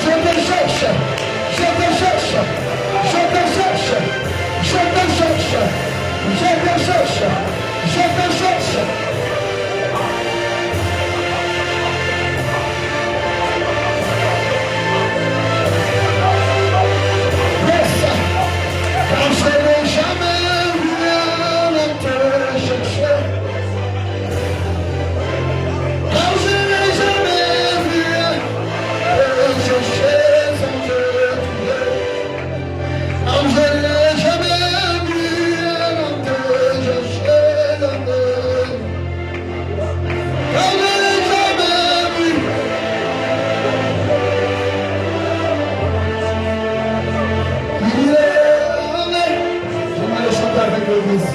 Je te cherche. Je te cherche. Je te cherche. Je te cherche. Je te cherche. Je te cherche. Quand je n'ai jamais rien à te chercher, quand je n'ai jamais rien à te chercher sans te trouver, quand je n'ai jamais rien à te chercher sans te quand je n'ai jamais vu. Avec l'église.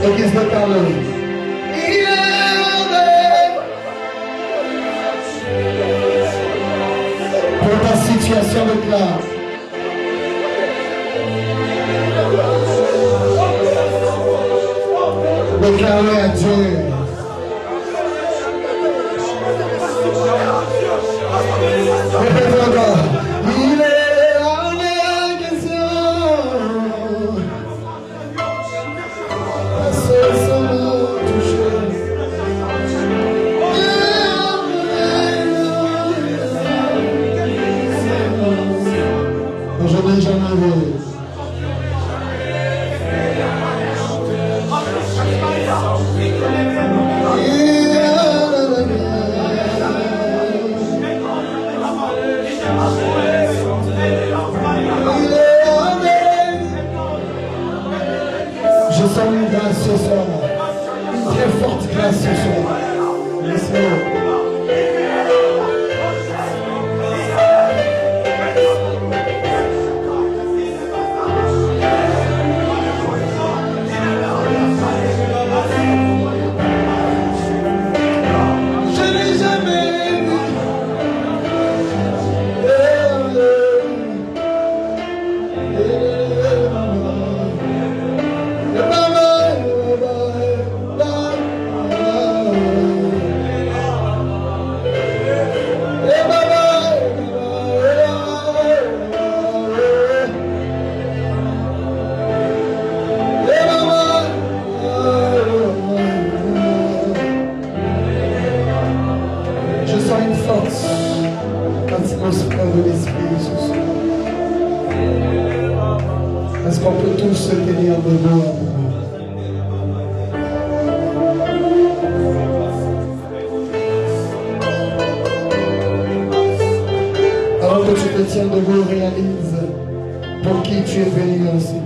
L'église de Carlo. Pour ta situation de classe. Déclarez à Dieu. Répétez encore. Il est je n'ai jamais vu. Je sens une grâce ce soir, une très forte grâce ce soir. Laisse-moi. Est-ce qu'on peut tous se tenir debout? Alors que tu te tiens debout, réalise pour qui tu es venu enseigner.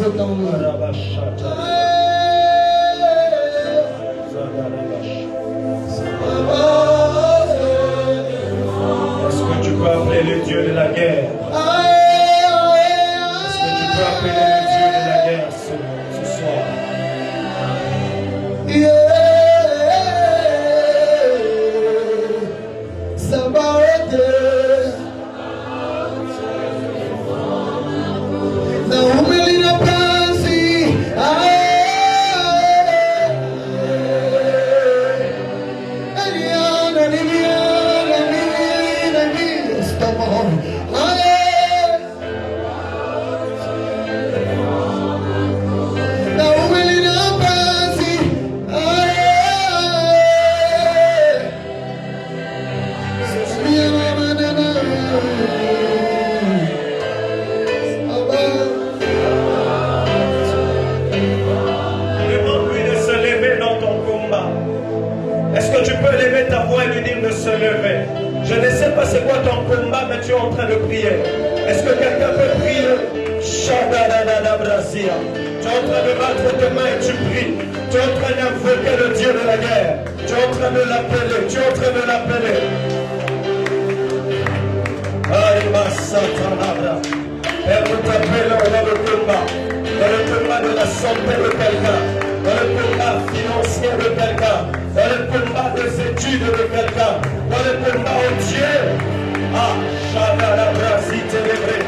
Est-ce que tu peux appeler le Dieu de la guerre? Est-ce que tu peux appeler le Dieu de la guerre ce soir? Demande-lui de se lever dans ton combat. Est-ce que tu peux lever ta voix et lui dire de se lever? Je ne sais pas c'est quoi ton combat, mais tu es en train de prier. Est-ce que quelqu'un peut prier? Shadadadada Brasia. Tu es en train de battre tes mains et tu pries. Tu es en train d'invoquer le Dieu de la guerre. Tu es en train de l'appeler. Tu es en train de l'appeler. Aïe, ma satanabra. Père, nous t'appelons dans le combat. Dans le combat de la santé de quelqu'un. Dans le combat financier de quelqu'un. Dans le combat des études de quelqu'un. Dans le combat au Dieu. Ah, Shadadabra, si ténébré.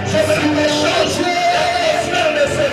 Je veux changer l'atmosphère de ce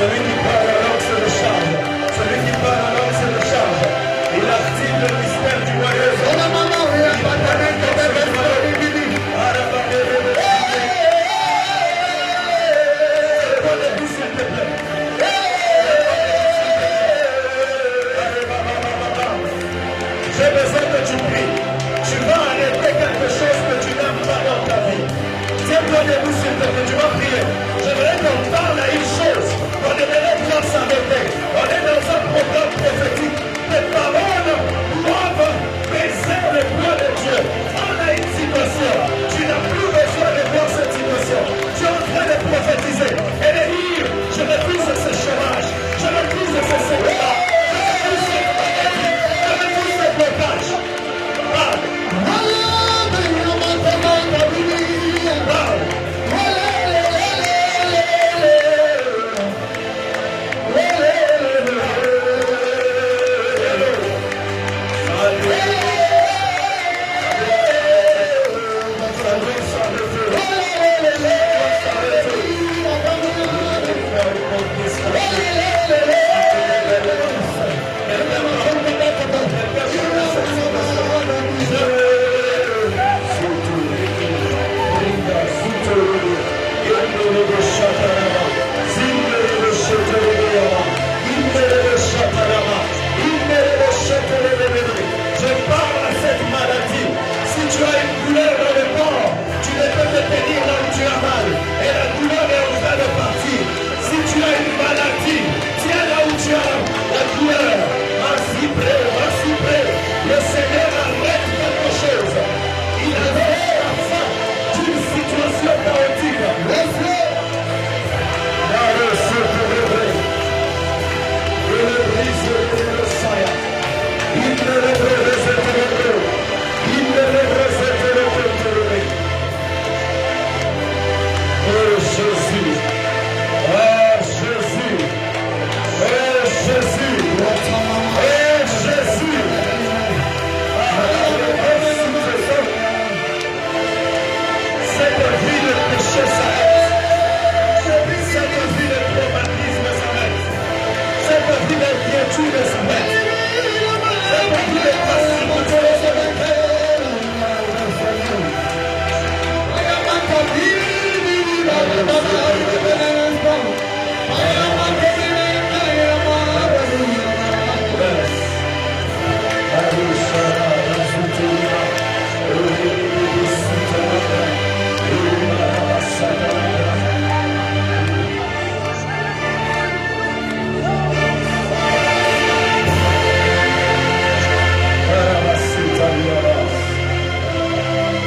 Celui qui parle la langue se le charge. Celui qui parle la langue se le charge. Il active le mystère du royaume. S'il te plaît. J'ai besoin que tu pries. Tu vas arrêter quelque chose que tu n'aimes pas dans ta vie. Tiens-toi debout s'il te plaît, tu vas prier. J'aimerais qu'on parle à une chose. On aimerait pouvoir s'arrêter. On est dans un programme prophétique. Tes paroles doivent baiser le poids de Dieu. On a une situation. Tu n'as plus besoin de voir cette situation. Tu es en train de prophétiser. Et de dire, je refuse ce chômage. Je refuse ce secteur. Je refuse ce blocage. Parle. Je parle à cette maladie. Si tu as une douleur dans le corps, tu ne peux te tenir là où tu as mal. Et la douleur est en train de partir. Si tu as une maladie, tiens là où tu as la douleur. Vas-y près. Le Seigneur arrête quelque chose. Il arrête la fin d'une situation chaotique. Le brise de le saillant. Il ne le représente le. Il ne le représente le. Oh Jésus. Oh Jésus. Oh Jésus. Oh Jésus. Cette vie de péché s'arrête. Cette vie de traumatisme s'arrête. Cette vie d'inquiétude s'arrête. Cette vie de passivité s'arrête.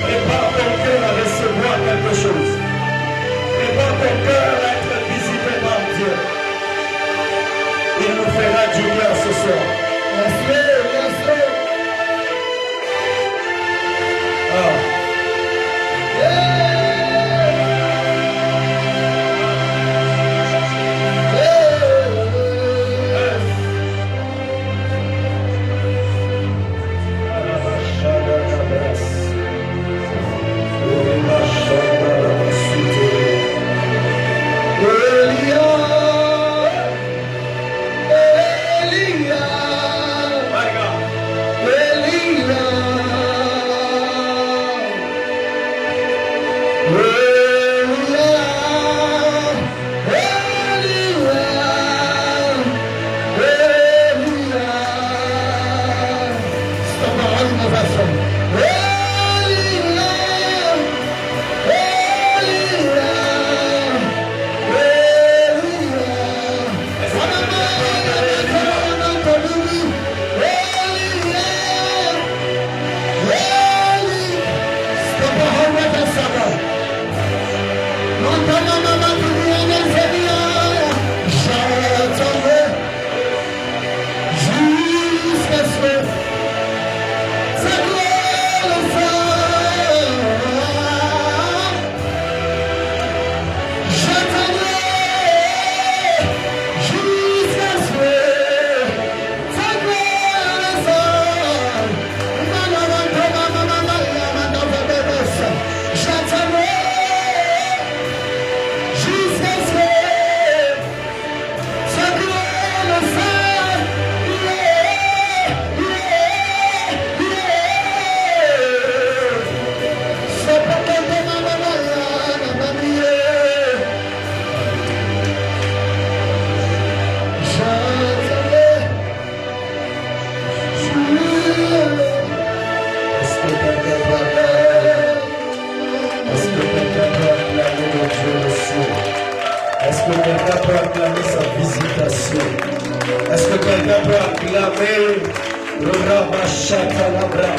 Prépare ton cœur à recevoir quelque chose. Prépare ton cœur à être visité par Dieu. Il nous fera du bien ce soir. peut acclamer le Rabashatalabra,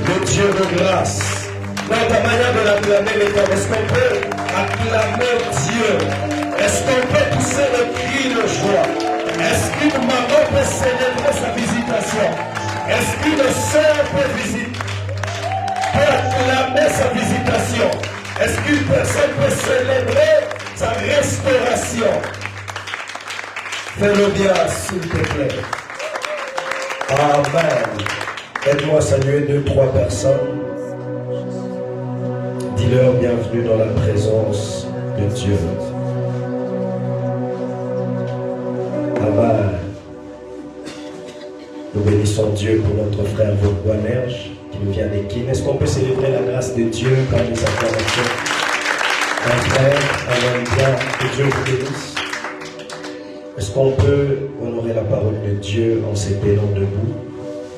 le Dieu de grâce? Dans ta manière de l'acclamer, est-ce qu'on peut acclamer Dieu? Est-ce qu'on peut pousser le cri de joie? Est-ce qu'une maman peut célébrer sa visitation? Est-ce qu'une sœur peut acclamer sa visitation? Est-ce qu'une personne peut célébrer sa restauration? Fais-le bien, s'il te plaît. Amen. Aide-moi à saluer 2-3 personnes. Dis-leur bienvenue dans la présence de Dieu. Amen. Nous bénissons Dieu pour notre frère Vauquanerge qui nous vient d'Équine. Est-ce qu'on peut célébrer la grâce de Dieu par les acclamations? Un frère, un homme bien, que Dieu vous bénisse. Est-ce qu'on peut honorer la parole de Dieu en se tenant debout?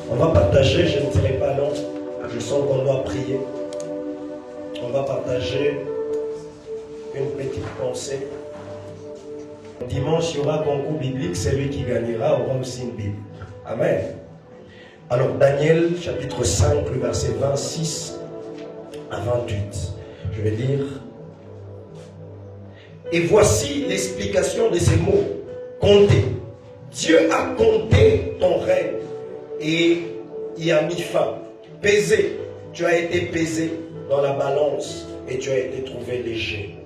On va partager, je ne dirai pas non, je sens qu'on doit prier. On va partager une petite pensée. Dimanche, il y aura un concours biblique, celui qui gagnera aura aussi une Bible. Amen. Alors, Daniel, chapitre 5, le verset 26 à 28. Je vais lire. Et voici l'explication de ces mots. Comptez. Dieu a compté ton règne et y a mis fin. Pesé. Tu as été pesé dans la balance et tu as été trouvé léger.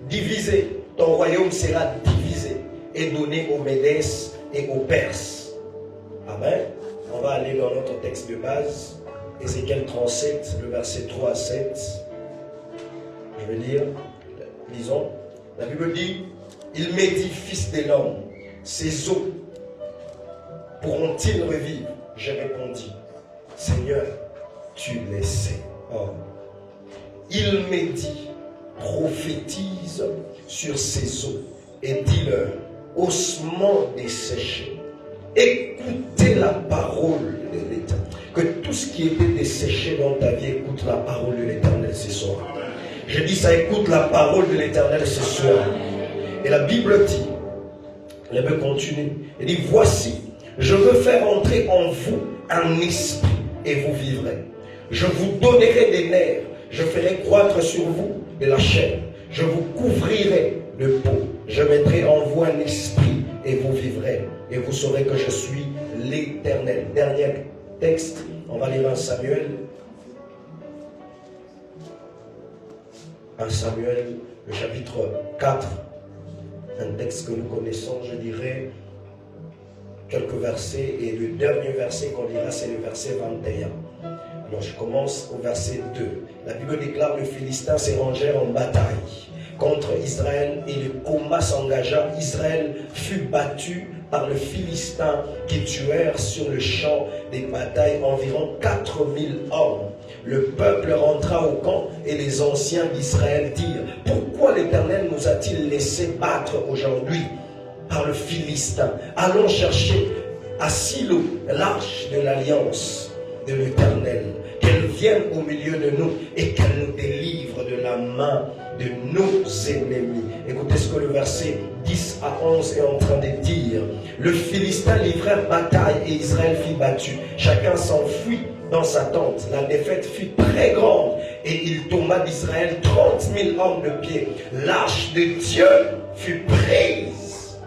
Divisé. Ton royaume sera divisé et donné aux Médès et aux Perses. Amen. On va aller dans notre texte de base, Ézéchiel 37, le verset 3 à 7. Je vais lire. Lisons. La Bible dit, il m'est dit, fils de l'homme, ces eaux pourront-ils revivre? J'ai répondu, Seigneur, tu les sais. Oh. Il m'est dit, prophétise sur ces eaux et dis-leur, ossements desséchés, écoutez la parole de l'Éternel. Que tout ce qui était desséché dans ta vie écoute la parole de l'Éternel ce soir. Je dis ça, écoute la parole de l'Éternel ce soir. Et la Bible dit, la Bible continue, elle dit, voici, je veux faire entrer en vous un esprit et vous vivrez. Je vous donnerai des nerfs, je ferai croître sur vous de la chair, je vous couvrirai de peau, je mettrai en vous un esprit et vous vivrez. Et vous saurez que je suis l'Éternel. Dernier texte, on va lire 1 Samuel. 1 Samuel, le chapitre 4. Un texte que nous connaissons, je dirais, quelques versets. Et le dernier verset qu'on lira, c'est le verset 21. Alors je commence au verset 2. La Bible déclare, les Philistins se rangèrent en bataille contre Israël et le combat s'engagea. Israël fut battu par les Philistins qui tuèrent sur le champ des batailles environ 4000 hommes. Le peuple rentra au camp et les anciens d'Israël dirent, pourquoi l'Éternel nous a-t-il laissé battre aujourd'hui par le Philistin? Allons chercher à Silo l'arche de l'alliance de l'Éternel, qu'elle vienne au milieu de nous et qu'elle nous délivre de la main de nos ennemis. Écoutez ce que le verset 10 à 11 est en train de dire. Le Philistin livrèrent bataille et Israël fut battu. Chacun s'enfuit dans sa tente. La défaite fut très grande et il tomba d'Israël 30 000 hommes de pied. L'arche de Dieu fut prise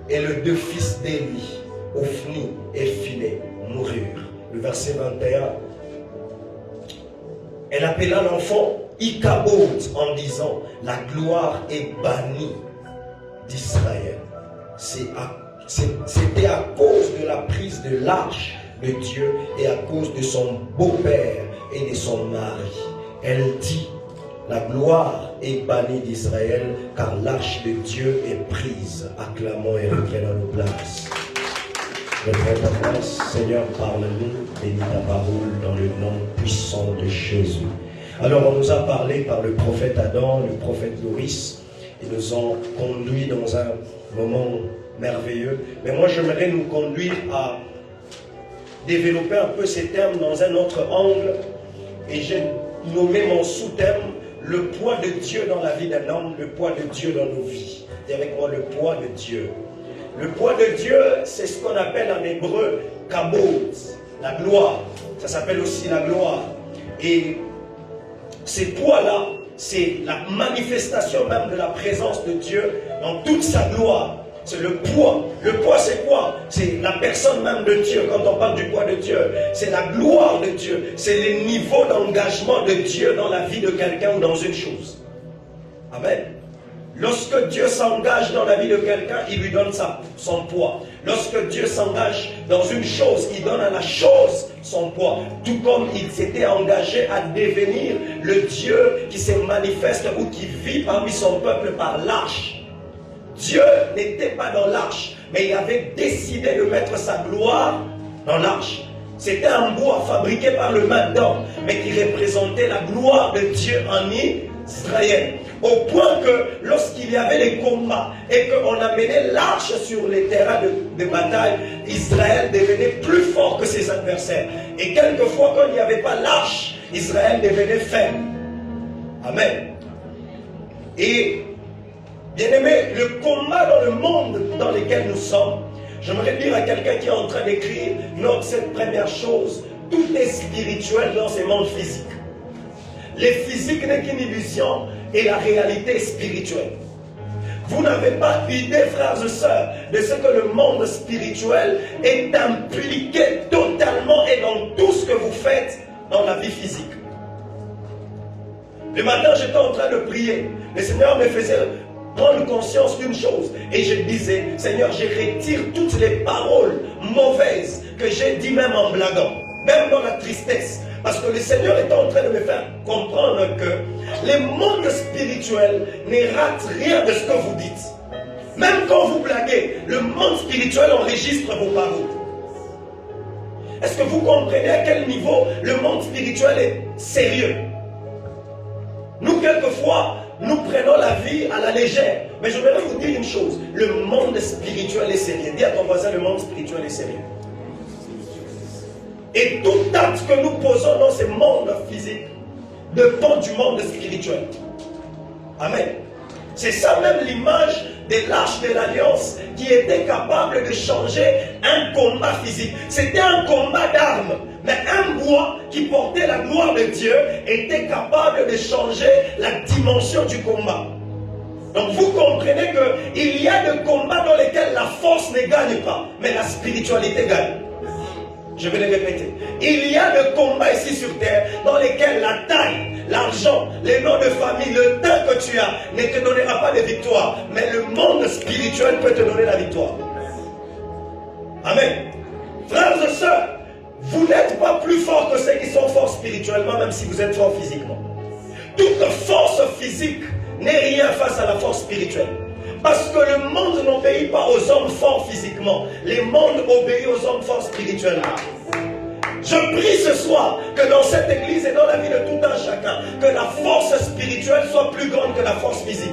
et les deux fils d'Élie, Ophni et Phiné, moururent. Le verset 21. Elle appela l'enfant Ichabod en disant, la gloire est bannie d'Israël. C'était à cause de la prise de l'arche de Dieu et à cause de son beau-père et de son mari. Elle dit, la gloire est bannie d'Israël car l'arche de Dieu est prise. Acclamons et reprenons nos places. Reprenons ta place. Seigneur, parle-nous, bénis ta parole dans le nom puissant de Jésus. Alors on nous a parlé par le prophète Adam, le prophète Doris. Ils nous ont conduits dans un moment merveilleux. Mais moi j'aimerais nous conduire à développer un peu ces termes dans un autre angle. Et j'ai nommé mon sous-thème le poids de Dieu dans la vie d'un homme, le poids de Dieu dans nos vies. Dis avec moi le poids de Dieu. Le poids de Dieu, c'est ce qu'on appelle en hébreu kabod, la gloire. Ça s'appelle aussi la gloire. Et ces poids-là, c'est la manifestation même de la présence de Dieu dans toute sa gloire. C'est le poids. Le poids, c'est quoi? C'est la personne même de Dieu. Quand on parle du poids de Dieu, c'est la gloire de Dieu. C'est le niveau d'engagement de Dieu dans la vie de quelqu'un ou dans une chose. Amen. Lorsque Dieu s'engage dans la vie de quelqu'un, il lui donne son poids. Lorsque Dieu s'engage dans une chose, il donne à la chose son poids. Tout comme il s'était engagé à devenir le Dieu qui se manifeste ou qui vit parmi son peuple par l'arche. Dieu n'était pas dans l'arche, mais il avait décidé de mettre sa gloire dans l'arche. C'était un bois fabriqué par le main d'homme, mais qui représentait la gloire de Dieu en Israël. Au point que lorsqu'il y avait les combats et qu'on amenait l'arche sur les terrains de bataille, Israël devenait plus fort que ses adversaires. Et quelquefois, quand il n'y avait pas l'arche, Israël devenait faible. Amen. Et, bien aimé, le combat dans le monde dans lequel nous sommes, j'aimerais dire à quelqu'un qui est en train d'écrire, note cette première chose, tout est spirituel dans ces mondes physiques. Le physique n'est qu'une illusion et la réalité est spirituelle. Vous n'avez pas idée, frères et sœurs, de ce que le monde spirituel est impliqué totalement et dans tout ce que vous faites dans la vie physique. Le matin, j'étais en train de prier. Le Seigneur me faisait prendre conscience d'une chose. Et je disais, Seigneur, je retire toutes les paroles mauvaises que j'ai dit même en blaguant, même dans la tristesse. Parce que le Seigneur est en train de me faire comprendre que le monde spirituel ne rate rien de ce que vous dites. Même quand vous blaguez, le monde spirituel enregistre vos paroles. Est-ce que vous comprenez à quel niveau le monde spirituel est sérieux? Nous, quelquefois, nous prenons la vie à la légère. Mais je voudrais vous dire une chose. Le monde spirituel est sérieux. Dis à ton voisin, le monde spirituel est sérieux. Et tout acte que nous posons dans ce monde physique dépend du monde spirituel. Amen. C'est ça même l'image de l'arche de l'Alliance qui était capable de changer un combat physique. C'était un combat d'armes. Mais un bois qui portait la gloire de Dieu était capable de changer la dimension du combat. Donc vous comprenez qu'il y a des combats dans lesquels la force ne gagne pas, mais la spiritualité gagne. Je vais le répéter. Il y a des combats ici sur terre dans lesquels la taille, l'argent, les noms de famille, le temps que tu as ne te donnera pas de victoire. Mais le monde spirituel peut te donner la victoire. Amen. Frères et sœurs, vous n'êtes pas plus forts que ceux qui sont forts spirituellement, même si vous êtes forts physiquement. Toute force physique n'est rien face à la force spirituelle. Parce que le monde n'obéit pas aux hommes forts physiquement. Le monde obéit aux hommes forts spirituellement. Je prie ce soir que dans cette église et dans la vie de tout un chacun, que la force spirituelle soit plus grande que la force physique.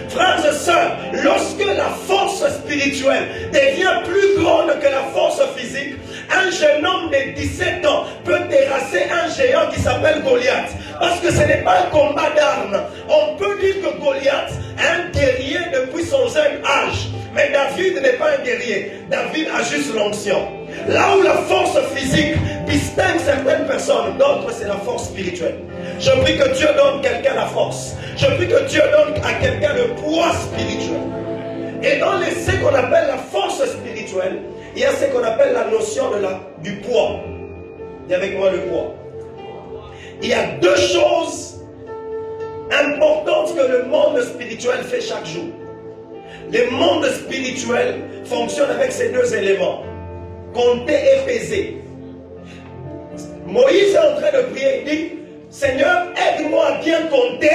Frères et sœurs, lorsque la force spirituelle devient plus grande que la force physique, un jeune homme de 17 ans peut terrasser un géant qui s'appelle Goliath. Parce que ce n'est pas un combat d'armes. On peut dire que Goliath est un guerrier depuis son jeune âge. Mais David n'est pas un guerrier. David a juste l'onction. Là où la force physique distingue certaines personnes, d'autres c'est la force spirituelle. Je prie que Dieu donne quelqu'un la force. Je prie que Dieu donne à quelqu'un le poids spirituel. Et dans ce qu'on appelle la force spirituelle, il y a ce qu'on appelle la notion du poids. Dis avec moi le poids. Il y a deux choses importantes que le monde spirituel fait chaque jour. Le monde spirituel fonctionne avec ces deux éléments. Compter et peser. Moïse est en train de prier, il dit, Seigneur, aide-moi à bien compter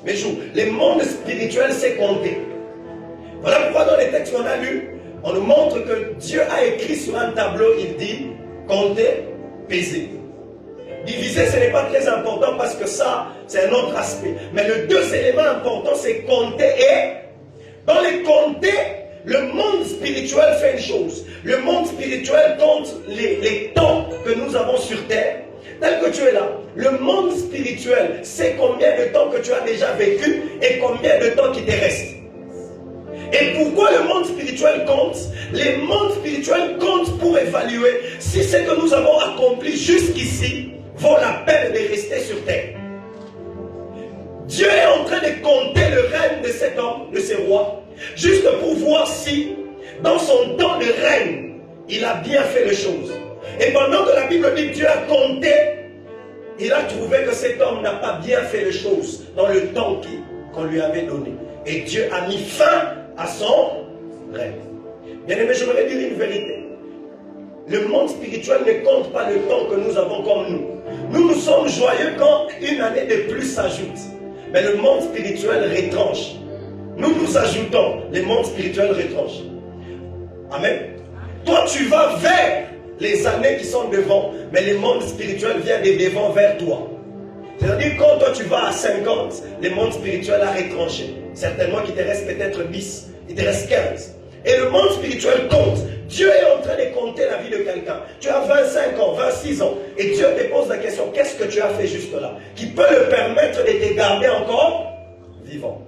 mes jours. Le monde spirituel sait compter. Voilà pourquoi dans les textes qu'on a lus, on nous montre que Dieu a écrit sur un tableau, il dit, compter, peser. Diviser, ce n'est pas très important parce que ça, c'est un autre aspect. Mais le deux éléments importants, c'est compter et... Dans les compter, le monde spirituel fait une chose. Le monde spirituel compte les temps que nous avons sur terre. Tel que tu es là, le monde spirituel sait combien de temps que tu as déjà vécu et combien de temps qui te reste. Et pourquoi le monde spirituel compte? Les mondes spirituels comptent pour évaluer si ce que nous avons accompli jusqu'ici vaut la peine de rester sur terre. Dieu est en train de compter le règne de cet homme, de ce roi, juste pour voir si, dans son temps de règne, il a bien fait les choses. Et pendant que la Bible dit que Dieu a compté, il a trouvé que cet homme n'a pas bien fait les choses dans le temps qu'on lui avait donné. Et Dieu a mis fin à son règne. Bien aimé, j'aimerais dire une vérité. Le monde spirituel ne compte pas le temps que nous avons comme nous. Nous sommes joyeux quand une année de plus s'ajoute. Mais le monde spirituel retranche. Nous ajoutons, le monde spirituel retranche. Amen. Toi, tu vas vers les années qui sont devant, mais le monde spirituel vient de devant vers toi. C'est-à-dire quand toi tu vas à 50, le monde spirituel a retranché. Certainement qu'il te reste peut-être 10, il te reste 15. Et le monde spirituel compte. Dieu est en train de compter la vie de quelqu'un. Tu as 25 ans, 26 ans, et Dieu te pose la question, qu'est-ce que tu as fait juste là, qui peut le permettre de te garder encore vivant.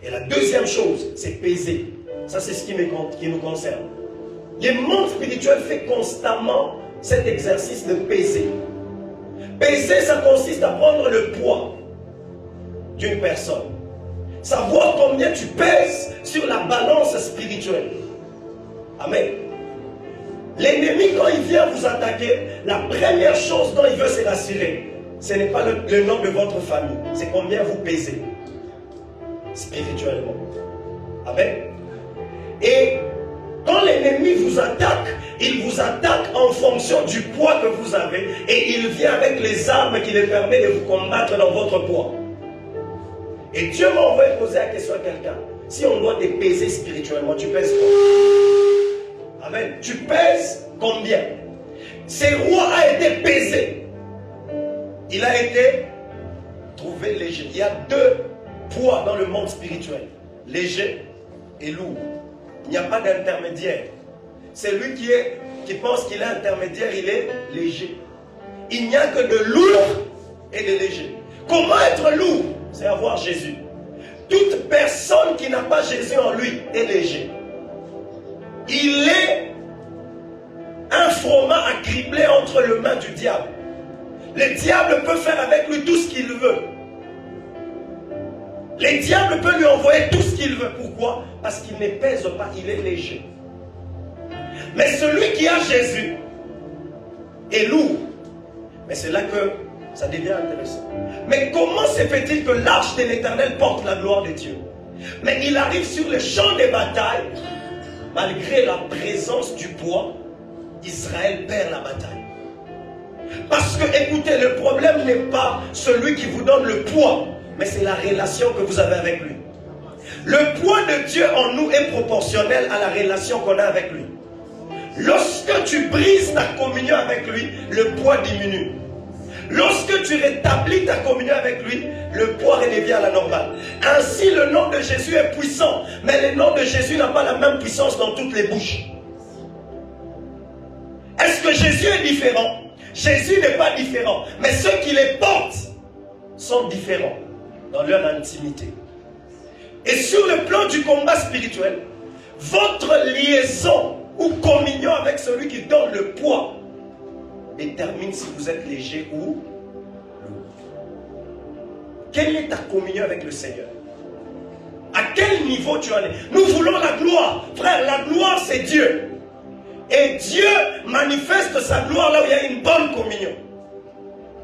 Et la deuxième chose, c'est peser. Ça, c'est ce qui nous concerne. Le monde spirituel fait constamment cet exercice de peser. Peser, ça consiste à prendre le poids d'une personne. Savoir combien tu pèses sur la balance spirituelle. Amen. L'ennemi, quand il vient vous attaquer, la première chose dont il veut se rassurer, ce n'est pas le nom de votre famille, c'est combien vous pèsez spirituellement. Amen. Et quand l'ennemi vous attaque, il vous attaque en fonction du poids que vous avez et il vient avec les armes qui lui permettent de vous combattre dans votre poids. Et Dieu m'a envoyé poser la question à quelqu'un. Si on doit te peser spirituellement, tu pèses quoi? Amen. Tu pèses combien? Ce roi a été pesé. Il a été trouvé léger. Il y a deux poids dans le monde spirituel. Léger et lourd. Il n'y a pas d'intermédiaire. Celui qui pense qu'il est intermédiaire, il est léger. Il n'y a que de lourd et de léger. Comment être lourd? C'est avoir Jésus. Toute personne qui n'a pas Jésus en lui est léger. Il est un froment à cribler entre les mains du diable. Le diable peut faire avec lui tout ce qu'il veut. Le diable peut lui envoyer tout ce qu'il veut. Pourquoi? Parce qu'il ne pèse pas, il est léger. Mais celui qui a Jésus est lourd. Mais c'est là que ça devient intéressant. Mais comment se fait-il que l'arche de l'Éternel porte la gloire de Dieu? Mais il arrive sur le champ de bataille, malgré la présence du poids, Israël perd la bataille. Parce que, écoutez, le problème n'est pas celui qui vous donne le poids, mais c'est la relation que vous avez avec lui. Le poids de Dieu en nous est proportionnel à la relation qu'on a avec lui. Lorsque tu brises ta communion avec lui, le poids diminue. Lorsque tu rétablis ta communion avec lui, le poids redevient à la normale. Ainsi, le nom de Jésus est puissant, mais le nom de Jésus n'a pas la même puissance dans toutes les bouches. Est-ce que Jésus est différent? Jésus n'est pas différent, mais ceux qui les portent sont différents dans leur intimité. Et sur le plan du combat spirituel, votre liaison ou communion avec celui qui donne le poids détermine si vous êtes léger ou lourd. Quelle est ta communion avec le Seigneur? À quel niveau tu en es? Nous voulons la gloire. Frère, la gloire c'est Dieu. Et Dieu manifeste sa gloire là où il y a une bonne communion.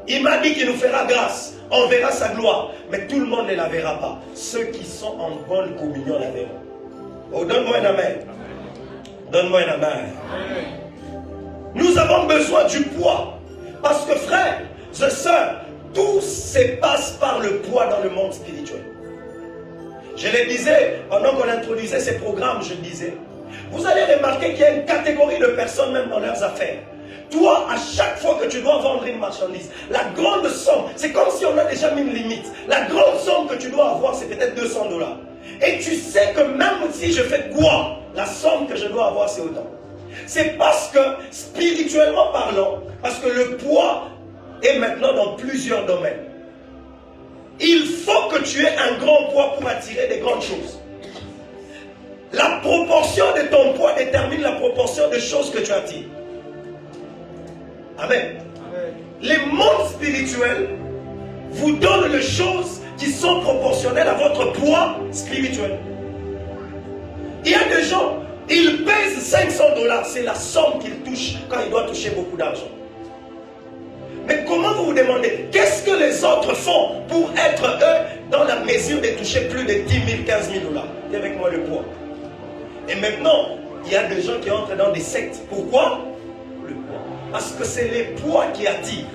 Il m'a dit qu'il nous fera grâce. On verra sa gloire. Mais tout le monde ne la verra pas. Ceux qui sont en bonne communion la verront. Oh, donne-moi un amen. Donne-moi un amen. Amen. Nous avons besoin du poids. Parce que frère, sœurs, tout se passe par le poids dans le monde spirituel. Je le disais, pendant qu'on introduisait ces programmes, je disais, vous allez remarquer qu'il y a une catégorie de personnes même dans leurs affaires. Toi, à chaque fois que tu dois vendre une marchandise, la grande somme, c'est comme si on a déjà mis une limite. La grande somme que tu dois avoir, c'est peut-être $200. Et tu sais que même si je fais quoi, la somme que je dois avoir, c'est autant. C'est parce que, spirituellement parlant, parce que le poids est maintenant dans plusieurs domaines. Il faut que tu aies un grand poids pour attirer des grandes choses. La proportion de ton poids détermine la proportion de choses que tu attires. Amen. Les mondes spirituels vous donnent les choses qui sont proportionnelles à votre poids spirituel. Il y a des gens, ils pèsent 500 $, c'est la somme qu'ils touchent quand ils doivent toucher beaucoup d'argent. Mais comment vous vous demandez, qu'est-ce que les autres font pour être eux dans la mesure de toucher plus de 10 000, 15 000 $? Et avec moi le poids. Et maintenant, il y a des gens qui entrent dans des sectes. Pourquoi? Le poids. Parce que c'est les poids qui attirent.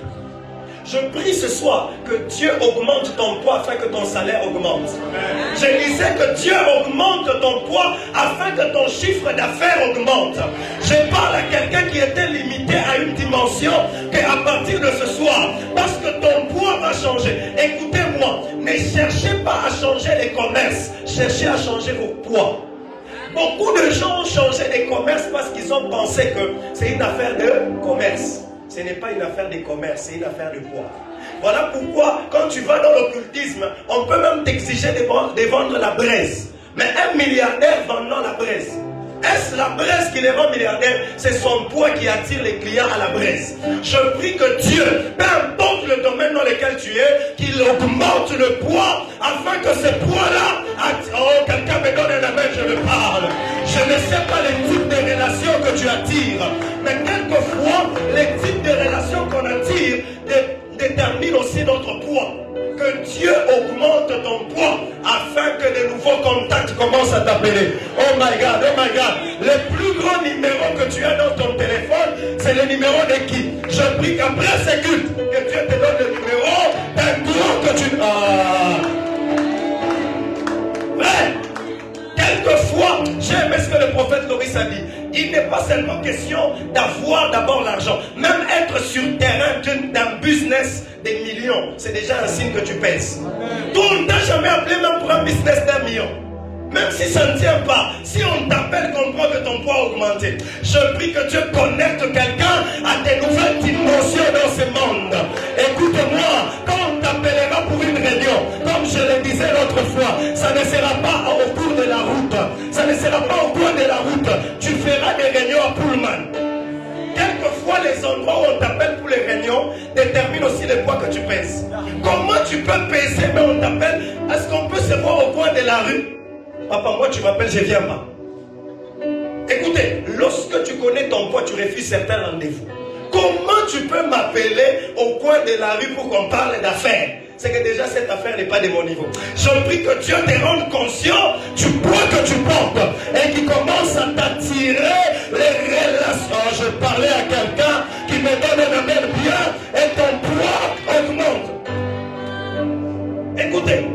Je prie ce soir que Dieu augmente ton poids afin que ton salaire augmente. Je disais que Dieu augmente ton poids afin que ton chiffre d'affaires augmente. Je parle à quelqu'un qui était limité à une dimension qu'à partir de ce soir, parce que ton poids va changer. Écoutez-moi, ne cherchez pas à changer les commerces, cherchez à changer vos poids. Beaucoup de gens ont changé les commerces parce qu'ils ont pensé que c'est une affaire de commerce. Ce n'est pas une affaire de commerce, c'est une affaire de poids. Voilà pourquoi, quand tu vas dans l'occultisme, on peut même t'exiger de vendre la braise. Mais un milliardaire vendant la braise, est-ce la braise qui les rend milliardaires? C'est son poids qui attire les clients à la braise. Je prie que Dieu, peu importe le domaine dans lequel tu es, qu'il augmente le poids afin que ce poids-là... Oh, quelqu'un me donne un amen, je le parle. Je ne sais pas les types de relations que tu attires, mais quelquefois, les types de relations qu'on attire déterminent aussi notre poids. Que Dieu augmente ton poids afin que de nouveaux contacts commencent à t'appeler. Oh my God, oh my God. Le plus grand numéro que tu as dans ton téléphone, c'est le numéro de qui? Je prie qu'après ce culte, que Dieu te donne le numéro d'un grand que tu... Frère, quelquefois, j'ai aimé ce que le prophète Loris a dit. Il n'est pas seulement question d'avoir d'abord l'argent. Même être sur le terrain d'un business des millions, c'est déjà un signe que tu pèses. Toi, on ne t'a jamais appelé même pour un business d'1 million. Même si ça ne tient pas, si on t'appelle, comprends que ton poids a augmenté. Je prie que Dieu connecte quelqu'un à des nouvelles dimensions dans ce monde. Écoute-moi, quand on t'appellera pour une réunion, comme je le disais l'autre fois, ça ne sera pas au cours de la route. Ça ne sera pas au cours de la route. Tu feras des réunions à Pullman. Quelquefois, les endroits où on t'appelle pour les réunions déterminent aussi le poids que tu pèses. Comment tu peux peser, mais on t'appelle? Est-ce qu'on peut se voir au coin de la rue? Papa, moi tu m'appelles, je viens pas. Écoutez, lorsque tu connais ton poids, tu refuses certains rendez-vous. Comment tu peux m'appeler au coin de la rue pour qu'on parle d'affaires? C'est que déjà cette affaire n'est pas de mon niveau. Je prie que Dieu te rende conscient du poids que tu portes et qu'il commence à t'attirer les relations. Je parlais à quelqu'un qui me donne un amen bien et ton poids augmente. Écoutez,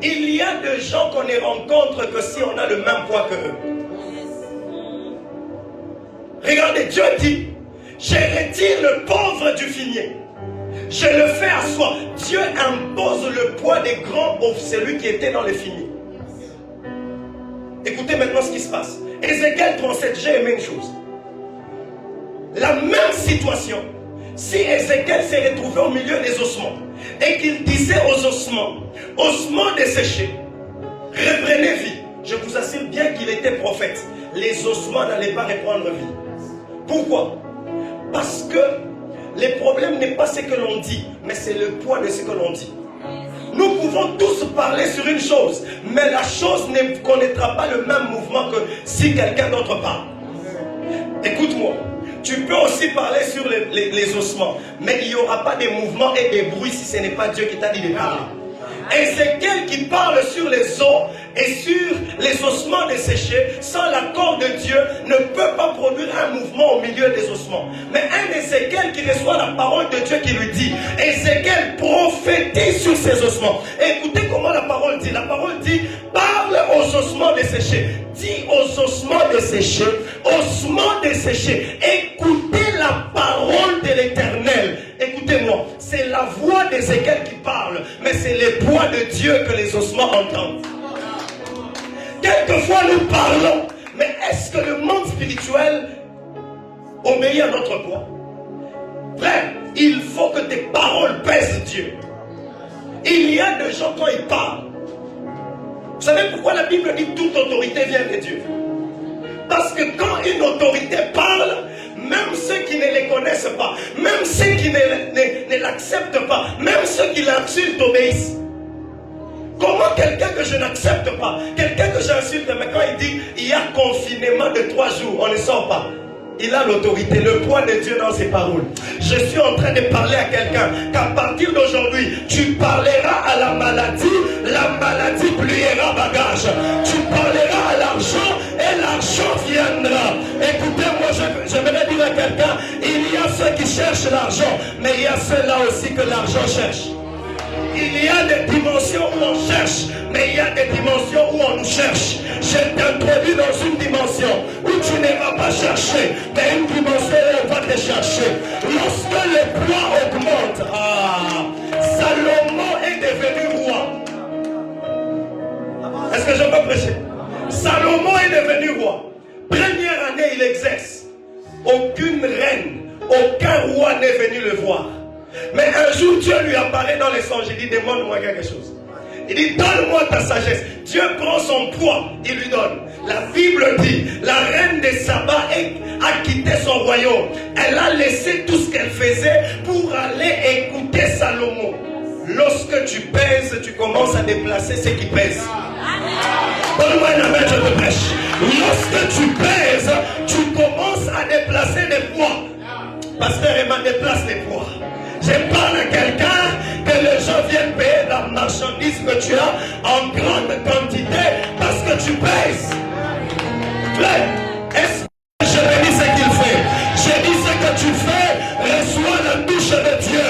il y a des gens qu'on ne rencontre que si on a le même poids que eux. Regardez, Dieu dit, je retire le pauvre du fumier. Je le fais asseoir. Dieu impose le poids des grands au celui qui était dans le fumier. Écoutez maintenant ce qui se passe. Ézéchiel 37, j'ai aimé une chose. La même situation, si Ézéchiel s'est retrouvé au milieu des ossements et qu'il disait aux ossements desséchés, reprenez vie. Je vous assure bien qu'il était prophète. Les ossements n'allaient pas reprendre vie. Pourquoi? Parce que le problème n'est pas ce que l'on dit, mais c'est le poids de ce que l'on dit. Nous pouvons tous parler sur une chose, mais la chose ne connaîtra pas le même mouvement que si quelqu'un d'autre parle. Écoute-moi, tu peux aussi parler sur les ossements, mais il n'y aura pas de mouvements et de bruits si ce n'est pas Dieu qui t'a dit de parler. Ézéchiel qui parle sur les os et sur les ossements desséchés, sans l'accord de Dieu, ne peut pas produire un mouvement au milieu des ossements. Mais un Ézéchiel qui reçoit la parole de Dieu qui lui dit, Ézéchiel prophétise sur ces ossements. Écoutez comment la parole dit. La parole dit, parle aux ossements desséchés. Dis aux ossements desséchés, écoutez la parole de l'Éternel. Écoutez-moi, c'est la voix d'Ézéchiel qui parle, mais c'est le poids de Dieu que les ossements entendent. Quelquefois nous parlons, mais est-ce que le monde spirituel obéit à notre poids? Frère, il faut que tes paroles pèsent Dieu. Il y a des gens quand ils parlent, Vous savez pourquoi la Bible dit toute autorité vient de Dieu? Parce que quand une autorité parle, même ceux qui ne les connaissent pas, même ceux qui ne l'acceptent pas, même ceux qui l'insultent obéissent. Comment quelqu'un que je n'accepte pas, quelqu'un que j'insulte, mais quand il dit il y a confinement de 3 jours, on ne sort pas. Il a l'autorité, le poids de Dieu dans ses paroles. Je suis en train de parler à quelqu'un qu'à partir d'aujourd'hui, tu parleras à la maladie pliera bagage. Tu parleras à l'argent et l'argent viendra. Écoutez-moi, j'aimerais dire à quelqu'un, il y a ceux qui cherchent l'argent, mais il y a ceux-là aussi que l'argent cherche. Il y a des dimensions où on cherche, mais il y a des dimensions où on nous cherche. Je t'introduis dans une dimension où tu ne vas pas chercher, mais une dimension où on va te chercher. Lorsque le poids augmente, Salomon est devenu roi. Est-ce que je peux prêcher? Salomon est devenu roi. Première année, il exerce. Aucune reine, aucun roi n'est venu le voir. Mais un jour, Dieu lui apparaît dans les songes. Il dit, demande-moi quelque chose. Il dit, donne-moi ta sagesse. Dieu prend son poids, il lui donne. La Bible dit, la reine de Saba a quitté son royaume. Elle a laissé tout ce qu'elle faisait pour aller écouter Salomon. Lorsque tu pèses, tu commences à déplacer ce qui pèse. Donne-moi une amen, je te prêche. Lorsque tu pèses, tu commences à déplacer des poids. Pasteur Emma déplace les poids. Je parle à quelqu'un que les gens viennent payer la marchandise que tu as en grande quantité parce que tu pèses. Frère, est-ce que je te dis ce qu'il fait? Je dis ce que tu fais, reçois la touche de Dieu.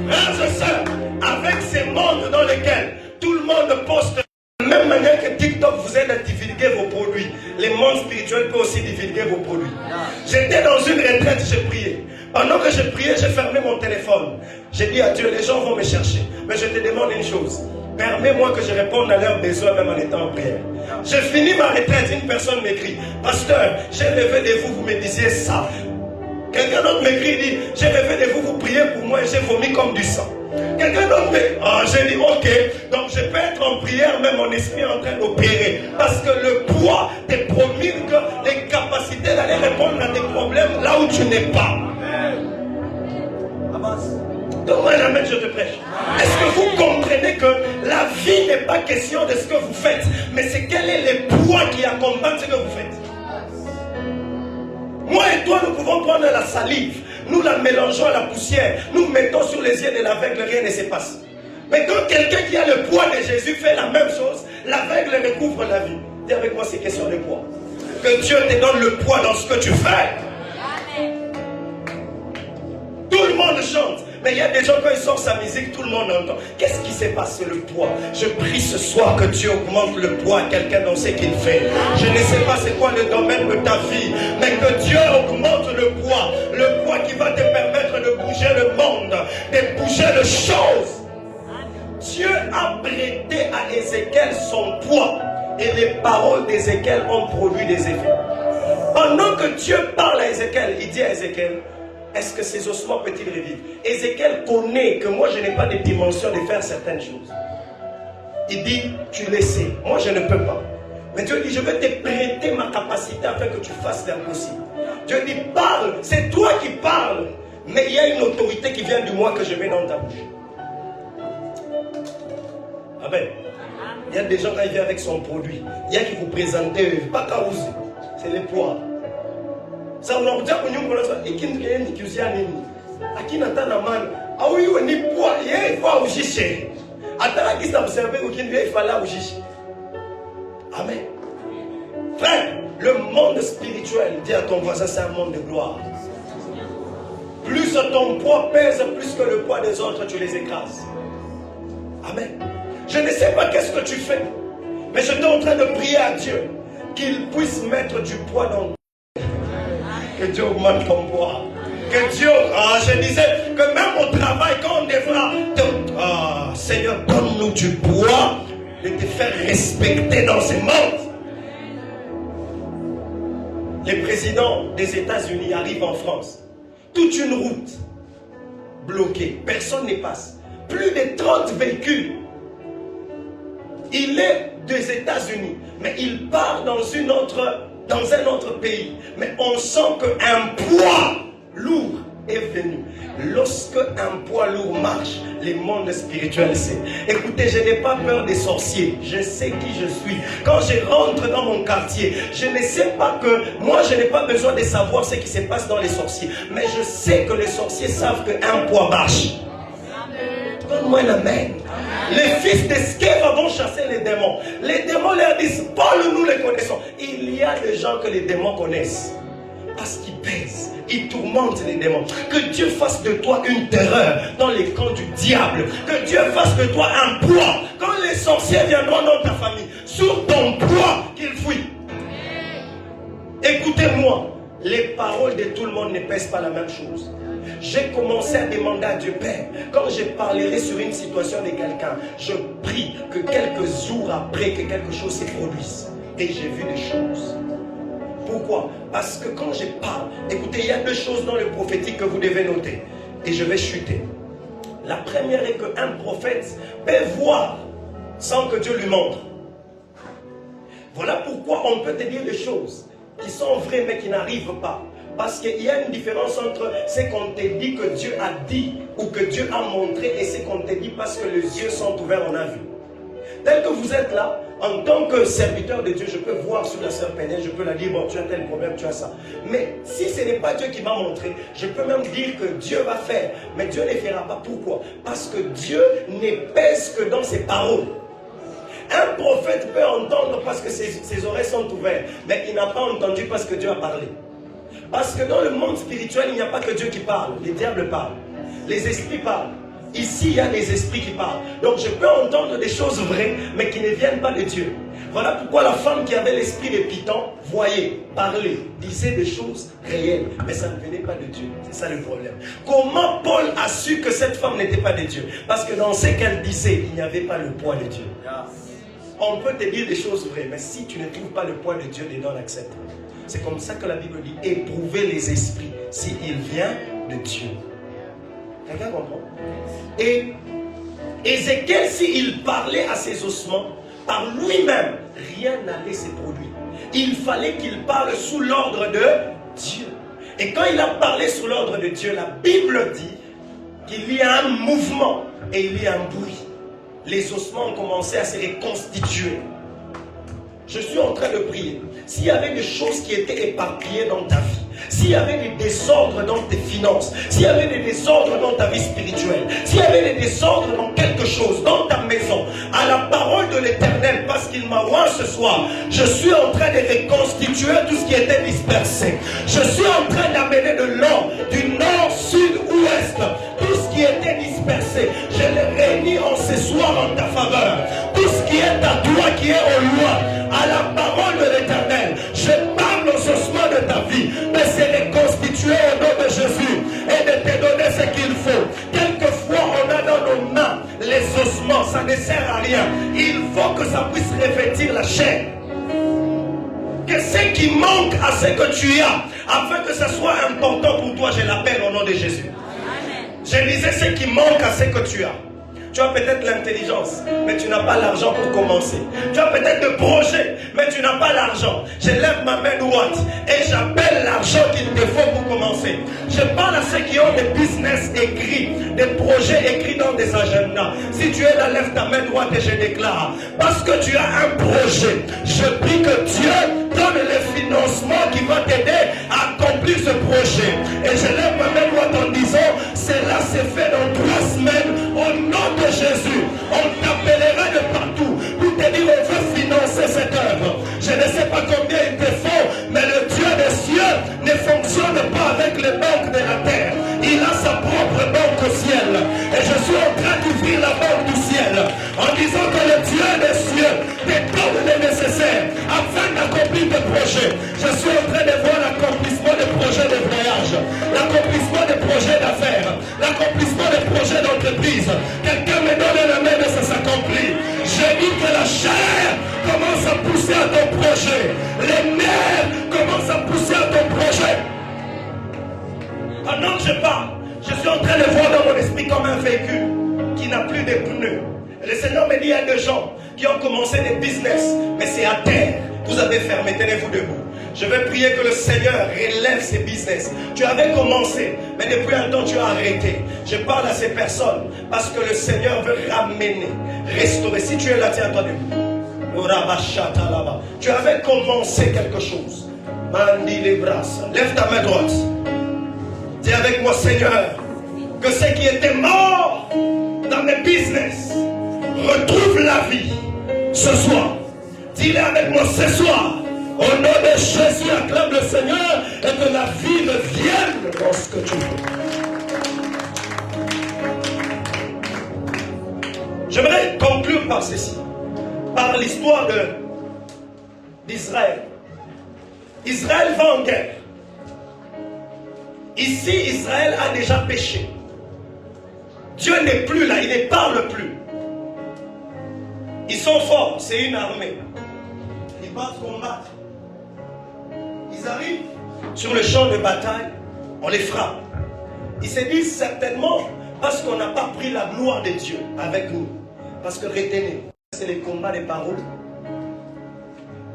Frères et sœurs, avec ces mondes dans lesquels tout le monde poste, de la même manière que TikTok vous aide à divulguer vos produits, les mondes spirituels peuvent aussi divulguer vos produits. J'étais dans une retraite, j'ai prié. Pendant que je priais, j'ai fermé mon téléphone. J'ai dit à Dieu, les gens vont me chercher. Mais je te demande une chose. Permets-moi que je réponde à leurs besoins même en étant en prière. J'ai fini ma retraite, une personne m'écrit, pasteur, j'ai rêvé de vous, vous me disiez ça. Quelqu'un d'autre m'écrit, dit, j'ai rêvé de vous, vous priez pour moi et j'ai vomi comme du sang. Quelqu'un d'autre j'ai dit, ok, donc je peux être en prière, même mon esprit est en train d'opérer. Parce que le poids te promulgue les capacités d'aller répondre à tes problèmes là où tu n'es pas. Donne-moi un amen, je te prêche. Est-ce que vous comprenez que la vie n'est pas question de ce que vous faites, mais c'est quel est le poids qui accompagne ce que vous faites? Moi et toi, nous pouvons prendre la salive, nous la mélangeons à la poussière, nous mettons sur les yeux de l'aveugle, rien ne se passe. Mais quand quelqu'un qui a le poids de Jésus fait la même chose, l'aveugle recouvre la vie. Dis avec moi, c'est question de poids. Que Dieu te donne le poids dans ce que tu fais. Tout le monde chante, mais il y a des gens quand ils sortent sa musique, tout le monde entend. Qu'est-ce qui s'est passé? Le poids. Je prie ce soir que Dieu augmente le poids à quelqu'un dans ce qu'il fait. Je ne sais pas c'est quoi le domaine de ta vie, mais que Dieu augmente le poids qui va te permettre de bouger le monde, de bouger les choses. Dieu a prêté à Ézéchiel son poids et les paroles d'Ézéchiel ont produit des effets. Pendant que Dieu parle à Ézéchiel, il dit à Ézéchiel, est-ce que ces ossements peuvent-ils revivre? Ézéchiel connaît que moi je n'ai pas de dimension de faire certaines choses. Il dit, tu le sais, moi je ne peux pas. Mais Dieu dit, je vais te prêter ma capacité afin que tu fasses l'impossible. Dieu dit, parle, c'est toi qui parles. Mais il y a une autorité qui vient du moi que je mets dans ta bouche. Amen. Il y a des gens quand ils viennent avec son produit, il y a qui vous présentent, pas carousé, c'est les poids. Ça on a dit que nous connaissons et qui nous gagne qui nous a nini. À qui n'attend la main, ah oui on est poids, il faut agir. Attends qui s'observe ou qui ne il fallait agir. Amen. Frère, le monde spirituel, dis à ton voisin, c'est un monde de gloire. Plus ton poids pèse, plus que le poids des autres, tu les écrases. Amen. Je ne sais pas qu'est-ce que tu fais, mais je suis en train de prier à Dieu qu'il puisse mettre du poids dans toi. Que Dieu augmente ton poids. Que Dieu, je disais que même au travail, quand on devra, Seigneur, donne-nous du poids de te faire respecter dans ce monde. Les présidents des États-Unis arrivent en France. Toute une route bloquée. Personne ne passe. Plus de 30 véhicules Il est des États-Unis, mais il part dans un autre pays. Mais on sent qu'un poids lourd est venu. Lorsque un poids lourd marche, les mondes spirituels sait. Écoutez, je n'ai pas peur des sorciers. Je sais qui je suis. Quand je rentre dans mon quartier, je ne sais pas que... Moi, je n'ai pas besoin de savoir ce qui se passe dans les sorciers. Mais je sais que les sorciers savent qu'un poids marche. Donne-moi un amen. Les fils d'Esqueva vont chasser les démons. Les démons leur disent, Paul, nous les connaissons. Il y a des gens que les démons connaissent. Parce qu'ils pèsent, ils tourmentent les démons. Que Dieu fasse de toi une terreur dans les camps du diable. Que Dieu fasse de toi un poids. Quand les sorciers viendront dans ta famille, sur ton poids qu'ils fuient. Écoutez-moi, les paroles de tout le monde ne pèsent pas la même chose. J'ai commencé à demander à Dieu, Père, quand je parlerai sur une situation de quelqu'un, je prie que quelques jours après que quelque chose se produise. Et j'ai vu des choses. Pourquoi? Parce que quand je parle, écoutez, il y a deux choses dans le prophétique que vous devez noter. Et je vais chuter. La première est qu'un prophète peut voir sans que Dieu lui montre. Voilà pourquoi on peut te dire des choses qui sont vraies mais qui n'arrivent pas. Parce qu'il y a une différence entre ce qu'on te dit que Dieu a dit ou que Dieu a montré et ce qu'on te dit parce que les yeux sont ouverts, on a vu. Tel que vous êtes là, en tant que serviteur de Dieu, je peux voir sur la sœur Pénètre, je peux la dire, bon, tu as tel problème, tu as ça. Mais si ce n'est pas Dieu qui m'a montré, je peux même dire que Dieu va faire. Mais Dieu ne fera pas. Pourquoi? Parce que Dieu ne pèse que dans ses paroles. Un prophète peut entendre parce que ses oreilles sont ouvertes, mais il n'a pas entendu parce que Dieu a parlé. Parce que dans le monde spirituel, il n'y a pas que Dieu qui parle. Les diables parlent. Les esprits parlent. Ici, il y a des esprits qui parlent. Donc, je peux entendre des choses vraies, mais qui ne viennent pas de Dieu. Voilà pourquoi la femme qui avait l'esprit de Python voyait, parlait, disait des choses réelles, mais ça ne venait pas de Dieu. C'est ça le problème. Comment Paul a su que cette femme n'était pas de Dieu? Parce que dans ce qu'elle disait, il n'y avait pas le poids de Dieu. On peut te dire des choses vraies, mais si tu ne trouves pas le poids de Dieu dedans, l'accepte. C'est comme ça que la Bible dit, éprouvez les esprits s'il vient de Dieu. Quelqu'un comprend? Et Ézéchiel, s'il parlait à ses ossements, par lui-même, rien n'allait se produire. Il fallait qu'il parle sous l'ordre de Dieu. Et quand il a parlé sous l'ordre de Dieu, la Bible dit qu'il y a un mouvement et il y a un bruit. Les ossements ont commencé à se reconstituer. Je suis en train de prier. S'il y avait des choses qui étaient éparpillées dans ta vie, s'il y avait des désordres dans tes finances, s'il y avait des désordres dans ta vie spirituelle, s'il y avait des désordres dans quelque chose, dans ta maison, à la parole de l'Éternel, parce qu'il m'a oint ce soir, je suis en train de reconstituer tout ce qui était dispersé. Je suis en train d'amener de l'or, du nord, sud, ouest, tout ce qui était dispersé. Je le réunis en ce soir en ta faveur. Tout ce qui est à toi, qui est au loin, à la parole de l'Éternel, je parle aux ossements de ta vie, mais c'est de constituer au nom de Jésus et de te donner ce qu'il faut. Quelquefois, on a dans nos mains les ossements, ça ne sert à rien. Il faut que ça puisse revêtir la chair. Que ce qui manque à ce que tu as, afin que ça soit important pour toi, je l'appelle au nom de Jésus. Je disais ce qui manque à ce que tu as. Tu as peut-être l'intelligence, mais tu n'as pas l'argent pour commencer. Tu as peut-être le projet, mais tu n'as pas l'argent. Je lève ma main droite et j'appelle l'argent qu'il te faut pour commencer. Je parle à ceux qui ont des business écrits, des projets écrits dans des agendas. Si tu es là, lève ta main droite et je déclare. Parce que tu as un projet, je prie que Dieu donne le financement qui va t'aider à accomplir ce projet. Et je lève ma main droite en disant, cela s'est fait dans 3 semaines au nom de Jésus. On t'appellera de partout pour te dire on veut financer cette œuvre. Je ne sais pas combien il te faut, mais le Dieu des cieux ne fonctionne pas avec les banques de la terre. Il a sa propre banque au ciel. Et je suis en train d'ouvrir la banque du ciel en disant que le Dieu des cieux te donne le nécessaire afin d'accomplir tes projets. Je suis en train de voir l'accomplissement des projets de voyage, l'accomplissement des projets d'affaires, l'accomplissement des projets d'entreprise. Quelqu'un me donne la main et ça s'accomplit. Je dis que la chair commence à pousser à ton projet. Les nerfs commencent à pousser à ton projet. Pendant que je parle, je suis en train de voir dans mon esprit comme un véhicule qui n'a plus de pneus. Le Seigneur me dit, il y a des gens, qui ont commencé des business, mais c'est à terre. Vous avez fermé, tenez-vous debout. Je vais prier que le Seigneur relève ces business. Tu avais commencé, mais depuis un temps tu as arrêté. Je parle à ces personnes parce que le Seigneur veut ramener, restaurer. Si tu es là, tiens-toi debout. Tu avais commencé quelque chose. Mandi les bras. Lève ta main droite. Dis avec moi, Seigneur, que ce qui était mort dans mes business retrouve la vie ce soir. Dis-le avec moi ce soir. Au nom de Jésus, acclame le Seigneur et que la vie revienne dans ce que tu veux. J'aimerais conclure par ceci, par l'histoire d'Israël. Israël va en guerre. Ici, Israël a déjà péché. Dieu n'est plus là, il ne parle plus. Ils sont forts, c'est une armée. Ils partent combattre. Ils arrivent sur le champ de bataille, on les frappe. Ils se disent certainement parce qu'on n'a pas pris la gloire de Dieu avec nous. Parce que retenez, c'est les combats des paroles.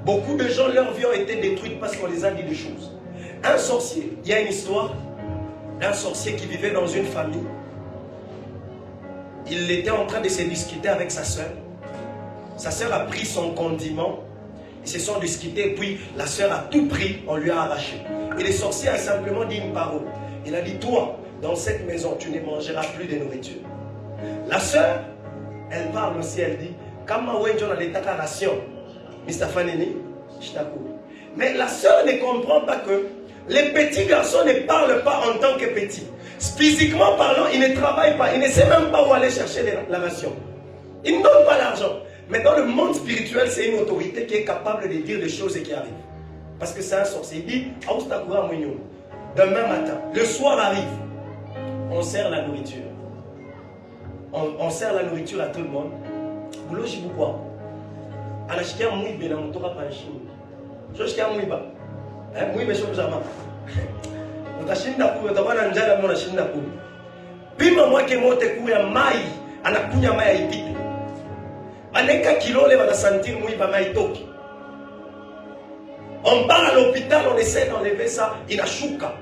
Beaucoup de gens, leur vie a été détruite parce qu'on les a dit des choses. Un sorcier, il y a une histoire d'un sorcier qui vivait dans une famille. Il était en train de se discuter avec sa sœur. Sa sœur a pris son condiment. Ils se sont discutés, puis la sœur a tout pris, on lui a arraché. Et le sorcier a simplement dit une parole. Il a dit, toi, dans cette maison, tu ne mangeras plus de nourriture. La sœur, elle parle aussi, elle dit, mais la sœur ne comprend pas que les petits garçons ne parlent pas en tant que petits. Physiquement parlant, ils ne travaillent pas, ils ne savent même pas où aller chercher la ration. Ils ne donnent pas l'argent. Mais dans le monde spirituel, c'est une autorité qui est capable de dire des choses et qui arrivent. Parce que c'est un sorcier. Il dit, demain matin, le soir arrive, on sert la nourriture. On sert la nourriture à tout le monde. Bouloji pourquoi? Anashikia mui bena motoka panchini. Joshikia mui ba. Mui besho kuzama. Utashinda kuwe, utakuwa njala mwana shinda kuwe. Pima mwake mote kuwe mai, anakunya mai ipite. Aneka kilole va sentir mui ba mai toki. On part à l'hôpital, on essaie d'enlever ça, il a chouka,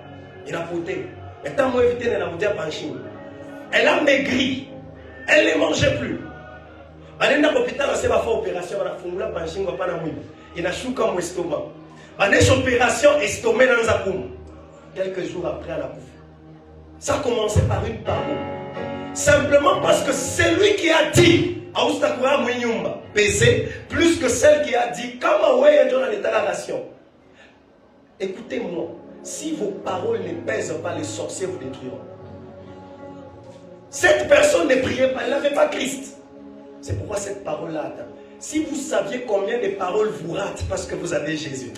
il a poté. Et tant moi éviter de la bouteille panchini. Elle a maigri. Elle ne mangeait plus. Elle est dans l'hôpital, elle va faire opération, elle a fait une panchine, il a chouka mon estomac. Elle a fait opération, estomac dans la pomme. Quelques jours après, elle a bouffé. Ça a commencé par une parole. Simplement parce que c'est lui qui a dit, pesé, plus que celle qui a dit, écoutez-moi, si vos paroles ne pèsent pas, les sorciers vous détruiront. Cette personne ne priait pas, elle n'avait pas Christ. C'est pourquoi cette parole-là atteint. Si vous saviez combien de paroles vous ratent parce que vous avez Jésus.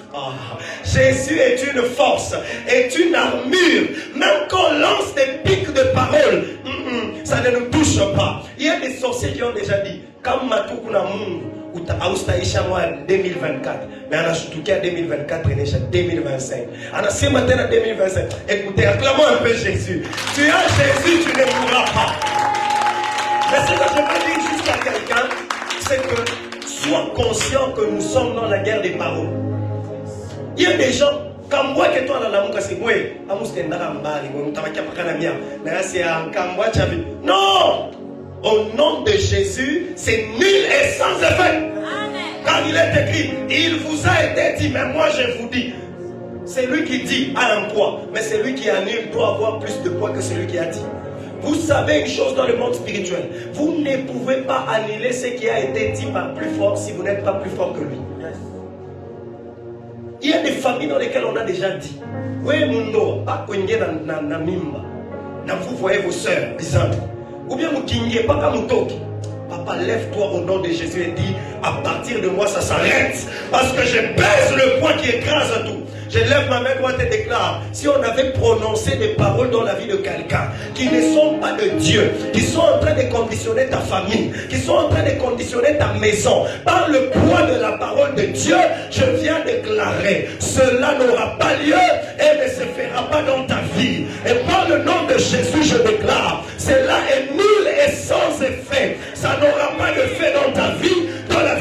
Jésus est une force, est une armure. Même quand on lance des pics de paroles, ça ne nous touche pas. Il y a des sorciers qui ont déjà dit, comme Matukuna Mungu, ou Aoustaïcha moi 2024, mais on a chutuké à 2024 et déjà 2025. On a ce matin à 2025. Écoutez, acclamons un peu Jésus. Tu as Jésus, tu ne mourras pas. Mais ce que je veux dire juste à quelqu'un, c'est que sois conscient que nous sommes dans la guerre des paroles. Il y a des gens, comme moi que toi dans la mouka, c'est moi, non! Au nom de Jésus, c'est nul et sans effet. Car il est écrit, il vous a été dit, mais moi je vous dis. C'est lui qui dit a un poids, mais c'est lui qui annule doit avoir plus de poids que celui qui a dit. Vous savez une chose dans le monde spirituel, vous ne pouvez pas annuler ce qui a été dit par plus fort si vous n'êtes pas plus fort que lui. Il y a des familles dans lesquelles on a déjà dit, oui, mundo, pas kwenye na mimba, na vous voyez vos sœurs, bizarres. Ou bien vous kingez, pas comme Mutoki. Papa, lève-toi au nom de Jésus et dis, à partir de moi, ça s'arrête. Parce que je pèse le poids qui écrase tout. Je lève ma main droite et déclare, si on avait prononcé des paroles dans la vie de quelqu'un qui ne sont pas de Dieu, qui sont en train de conditionner ta famille, qui sont en train de conditionner ta maison, par le poids de la parole de Dieu, je viens déclarer, cela n'aura pas lieu et ne se fera pas dans ta vie. Et par le nom de Jésus, je déclare, cela est nul et sans effet. Ça n'aura pas de fait dans ta vie, dans la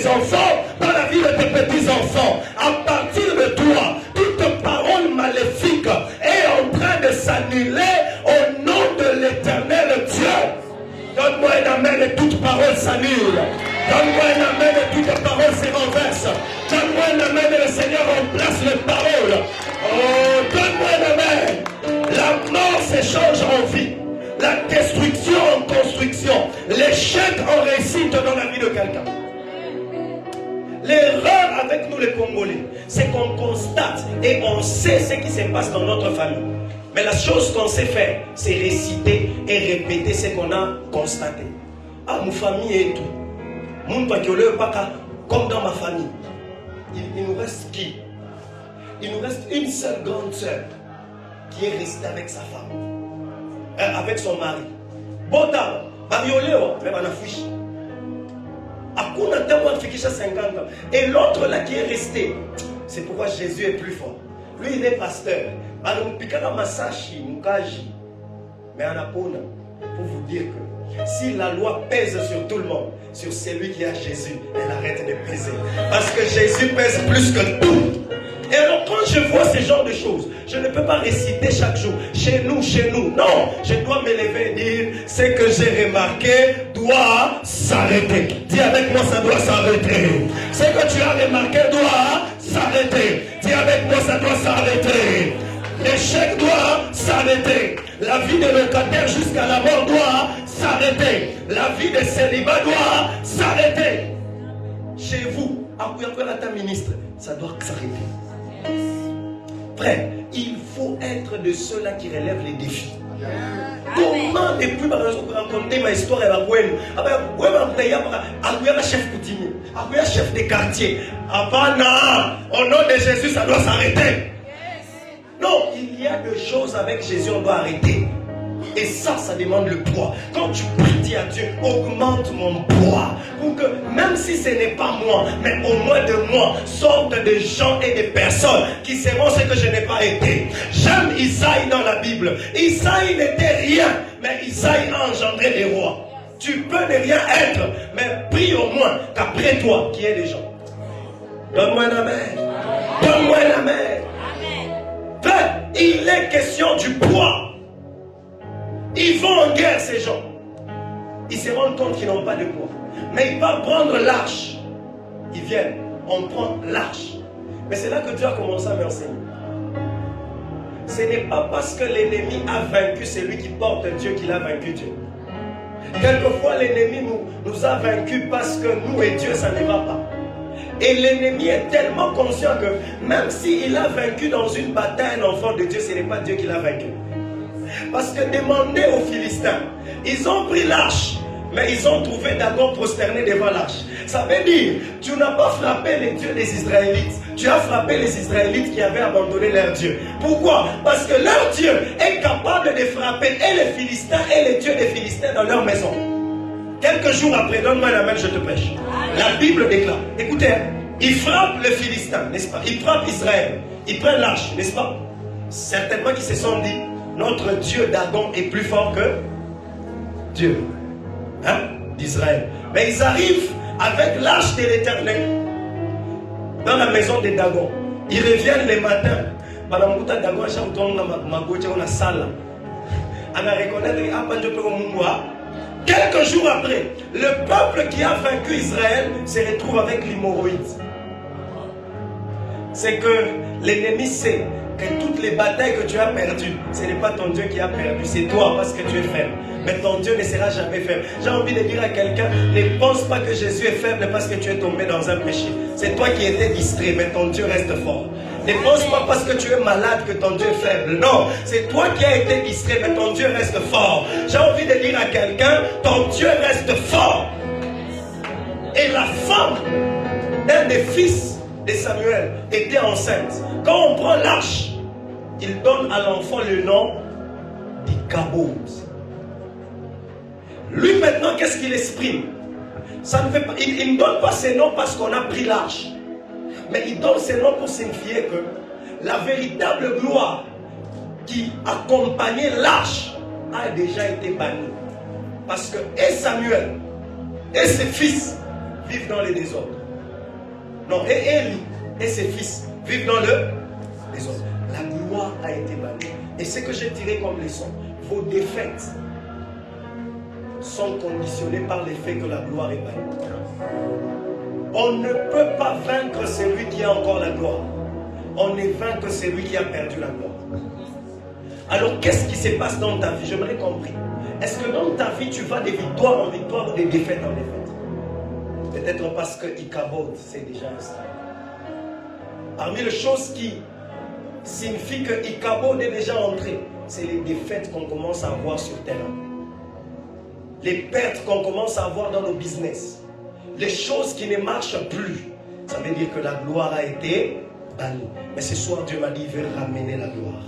enfants, dans la vie de tes petits-enfants. À partir de toi, toute parole maléfique est en train de s'annuler au nom de l'Éternel Dieu. Donne-moi un amen et toute parole s'annule. Donne-moi un amen et toute parole se renverse. Donne-moi un amen et le Seigneur remplace les paroles. Oh, donne-moi un amen. La mort s'échange en vie. La destruction en construction. L'échec en réussite dans la vie de quelqu'un. L'erreur avec nous les Congolais, c'est qu'on constate et on sait ce qui se passe dans notre famille. Mais la chose qu'on sait faire, c'est réciter et répéter ce qu'on a constaté. Ah, ma famille est tout. Mon papa, comme dans ma famille. Il nous reste qui? Il nous reste une seule grande sœur qui est restée avec sa femme, avec son mari. Bota, Marioleo, mais on a fiché. Et l'autre là qui est resté, c'est pourquoi Jésus est plus fort. Lui il est pasteur. Mais en Apona, pour vous dire que si la loi pèse sur tout le monde, sur celui qui a Jésus, elle arrête de peser. Parce que Jésus pèse plus que tout. Et alors quand je vois ce genre de choses, je ne peux pas réciter chaque jour, chez nous. Non, je dois me lever et dire, ce que j'ai remarqué doit s'arrêter. Dis avec moi, ça doit s'arrêter. Ce que tu as remarqué doit s'arrêter. Dis avec moi, ça doit s'arrêter. L'échec doit s'arrêter. La vie de locataire jusqu'à la mort doit s'arrêter. La vie de célibat doit s'arrêter. Chez vous, après la ministre, ça doit s'arrêter. Frère, il faut être de ceux-là qui relèvent les défis. Comment depuis par exemple raconter ma histoire et la poème, après chef coutumier, après chef de quartier, au nom de Jésus ça doit s'arrêter. Non, il y a des choses avec Jésus on doit arrêter. Et ça demande le poids. Quand tu pries à Dieu, augmente mon poids. Pour que, même si ce n'est pas moi, mais au moins de moi, sortent des gens et des personnes qui seront ce que je n'ai pas été. J'aime Isaïe dans la Bible. Isaïe n'était rien, mais Isaïe a engendré des rois. Tu peux ne rien être, mais prie au moins qu'après toi, qu'il y ait des gens. Donne-moi un amen. Donne-moi un amen. Frère, il est question du poids. Ils vont en guerre, ces gens. Ils se rendent compte qu'ils n'ont pas de poids. Mais ils vont prendre l'arche. Ils viennent, on prend l'arche. Mais c'est là que Dieu a commencé à m'enseigner. Ce n'est pas parce que l'ennemi a vaincu celui qui porte Dieu qu'il a vaincu Dieu. Quelquefois, l'ennemi nous a vaincus parce que nous et Dieu, ça ne va pas. Et l'ennemi est tellement conscient que même s'il a vaincu dans une bataille un enfant de Dieu, ce n'est pas Dieu qui l'a vaincu. Parce que demandez aux Philistins, ils ont pris l'arche, mais ils ont trouvé Dagon prosterné devant l'arche. Ça veut dire, tu n'as pas frappé les dieux des Israélites, tu as frappé les Israélites qui avaient abandonné leur Dieu. Pourquoi? Parce que leur Dieu est capable de frapper et les Philistins et les dieux des Philistins dans leur maison. Quelques jours après, donne-moi la main, je te prêche. La Bible déclare, écoutez, ils frappent les Philistins, n'est-ce pas? Ils frappent Israël, ils prennent l'arche, n'est-ce pas? Certainement qu'ils se sont dit, notre Dieu Dagon est plus fort que Dieu d'Israël. Mais ils arrivent avec l'arche de l'Éternel dans la maison de Dagon. Ils reviennent le matin. Quelques jours après, le peuple qui a vaincu Israël se retrouve avec l'hémorroïde. C'est que l'ennemi sait que toutes les batailles que tu as perdues, ce n'est pas ton Dieu qui a perdu, c'est toi parce que tu es faible. Mais ton Dieu ne sera jamais faible. J'ai envie de dire à quelqu'un, ne pense pas que Jésus est faible parce que tu es tombé dans un péché. C'est toi qui étais distrait, mais ton Dieu reste fort. Ne pense pas parce que tu es malade que ton Dieu est faible. Non, c'est toi qui as été distrait, mais ton Dieu reste fort. J'ai envie de dire à quelqu'un, ton Dieu reste fort. Et la femme d'un des fils de Samuel était enceinte. Quand on prend l'arche, il donne à l'enfant le nom d'Ichabod. Lui maintenant, qu'est-ce qu'il exprime? Ça ne fait pas, il ne donne pas ce nom parce qu'on a pris l'arche. Mais il donne ce nom pour signifier que la véritable gloire qui accompagnait l'arche a déjà été bannie. Parce que et Samuel et ses fils vivent dans les désordres. Non, et Élie et ses fils vivent dans le désordre. La gloire a été bannie. Et ce que j'ai tiré comme leçon, vos défaites sont conditionnées par le fait que la gloire est bannie. On ne peut pas vaincre celui qui a encore la gloire. On ne vainc que celui qui a perdu la gloire. Alors qu'est-ce qui se passe dans ta vie? J'aimerais comprendre. Est-ce que dans ta vie tu vas de victoire en victoire ou de défaite en défaite? Peut-être parce que Ichabod c'est déjà installé. Parmi les choses qui signifient que Ichabod est déjà entré, c'est les défaites qu'on commence à avoir sur le terrain. Les pertes qu'on commence à avoir dans nos business. Les choses qui ne marchent plus. Ça veut dire que la gloire a été bannie. Mais ce soir Dieu m'a dit il veut ramener la gloire.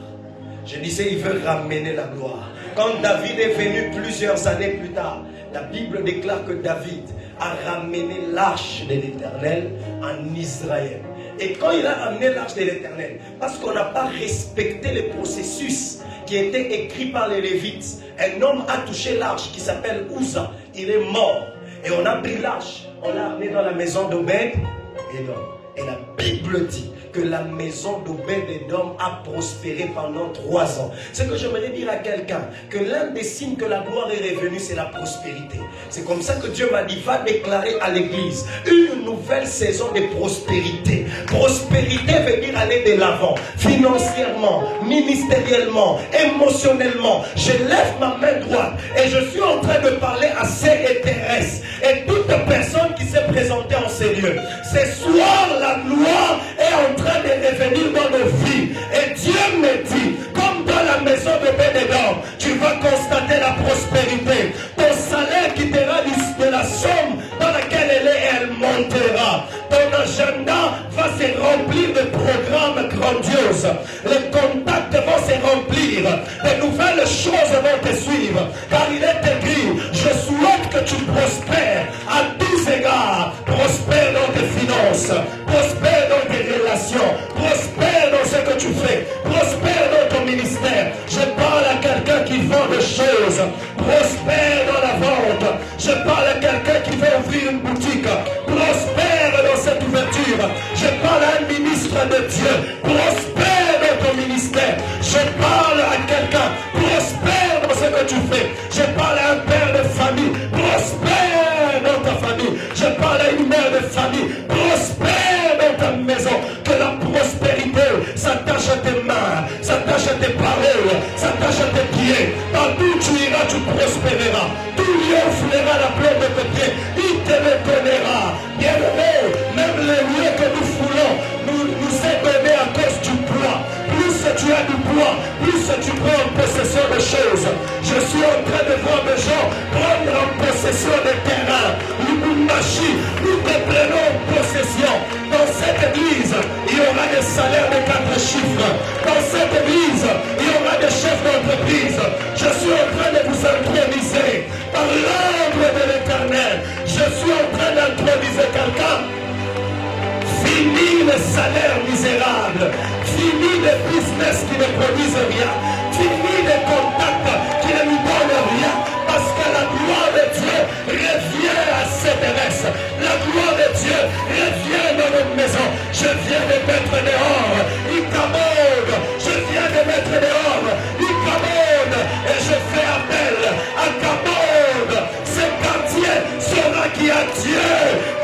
Je disais il veut ramener la gloire. Quand David est venu plusieurs années plus tard, la Bible déclare que David a ramené l'arche de l'Éternel en Israël. Et quand il a ramené l'arche de l'Éternel, parce qu'on n'a pas respecté le processus qui était écrit par les Lévites, un homme a touché l'arche qui s'appelle Uza, il est mort. Et on a pris l'arche, on l'a amené dans la maison d'Obed-Édom. Et la Bible dit que la maison d'Obed-Édom a prospéré pendant 3 ans. Ce que j'aimerais dire à quelqu'un, que l'un des signes que la gloire est revenue, c'est la prospérité. C'est comme ça que Dieu m'a dit, va déclarer à l'église une nouvelle saison de prospérité. Prospérité veut dire aller de l'avant, financièrement, ministériellement, émotionnellement. Je lève ma main droite et je suis en train de parler à ces et Thérèse et toute personne qui s'est présentée en ces lieux. Ce soir, la gloire est en train de revenir dans nos vies. Et Dieu me dit, comme dans la maison de Bénédor, tu vas constater la prospérité. Ton salaire quittera de la somme dans laquelle elle est et elle montera. Ton agenda va se remplir de programmes grandioses. Les contacts vont se remplir. De nouvelles choses vont te suivre. Car il est écrit, je souhaite que tu prospères à tous égards. Prospère dans tes finances. Prospère dans tes relations. Prospère dans ce que tu fais. Prospère dans ton ministère. Je parle à quelqu'un qui vend des choses. Prospère dans la vente. Je parle à quelqu'un qui veut ouvrir une boutique. Prospère dans cette ouverture. Je parle à un ministre de Dieu. Prospère dans ton ministère. Je parle à quelqu'un. Prospère dans ce que tu fais. Je parle à un père de famille. Prospère dans ta famille. Je parle à une mère de famille. Prospère dans ta maison. Que la prospérité s'attache à tes mains, s'attache à tes paroles, s'attache à tes pieds. Partout où tu iras, tu prospéreras. Tout lieu offrira la plaie de tes pieds. Il te reconnaîtra. Bien-aimé, même les lieux que nous foulons nous est donné à cause du poids. Plus tu as du poids, plus tu prends en possession des choses. Je suis en train de voir des gens prendre en possession des terrains. Nous te prenons en possession. Dans cette église, il y aura des salaires de 4 chiffres. Dans cette église, il y aura des chefs d'entreprise. Je suis en train de vous introniser par l'ordre de l'Éternel. Je suis en train d'introniser quelqu'un. Fini les salaires misérables. Fini les business qui ne produisent rien. Fini les contacts qui ne nous donnent rien. Parce que la gloire de Dieu revient à cette Thérèse. La gloire de Dieu revient dans notre maison. Je viens de mettre dehors Ichabod. Je viens de mettre dehors Ichabod. Et je fais appel à Ichabod. Ce quartier sera qui a Dieu.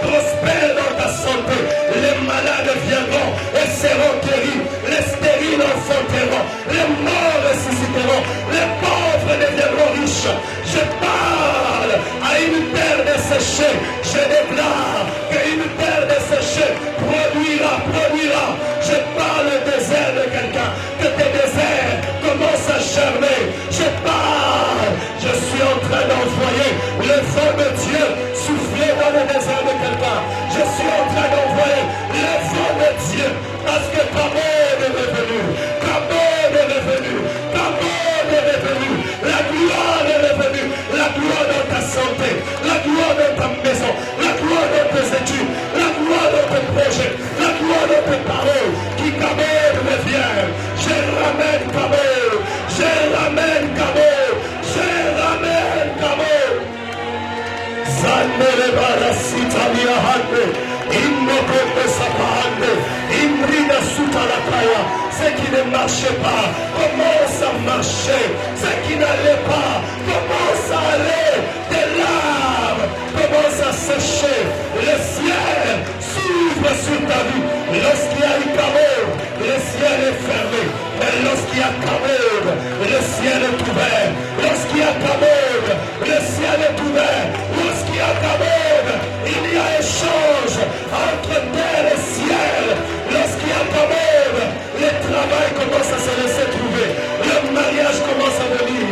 Prospère dans ta santé. Les malades viendront et seront guéris. Les stériles enfanteront. Les morts ressusciteront. Les pauvres deviendront riches. Je parle à une terre desséchée. Je déclare qu'une terre desséchée produira. Je parle au désert de quelqu'un. Que tes déserts commencent à germer. Je parle. Je suis en train d'envoyer le vent de Dieu souffler dans le désert de quelqu'un. Je suis en train d'envoyer le vent de Dieu. Parce que Ichabod est revenu. Ichabod est revenu. Ichabod est revenu. La gloire est revenue. La gloire dans ta santé. La gloire dans ta maison. La gloire dans tes études. La gloire dans tes projets. La gloire dans tes paroles. Qui Ichabod revient. Je ramène Ichabod. Je ramène Ichabod. Je ramène Ichabod. Zanere bara sitalia hande. Inno kote qui ne marchait pas commence à marcher. Ce qui n'allait pas commence à aller. Des larmes commencent à sécher. Le ciel s'ouvre sur ta vie. Lorsqu'il y a eu Cameroun, le ciel est fermé. Mais lorsqu'il y a Cameroun, le ciel est ouvert. Lorsqu'il y a Cameroun, le ciel est ouvert. Lorsqu'il y a Cameroun, il y a échange entre terre et ciel. Lorsqu'il y a Cameroun, le travail commence à se laisser trouver. Le mariage commence à venir.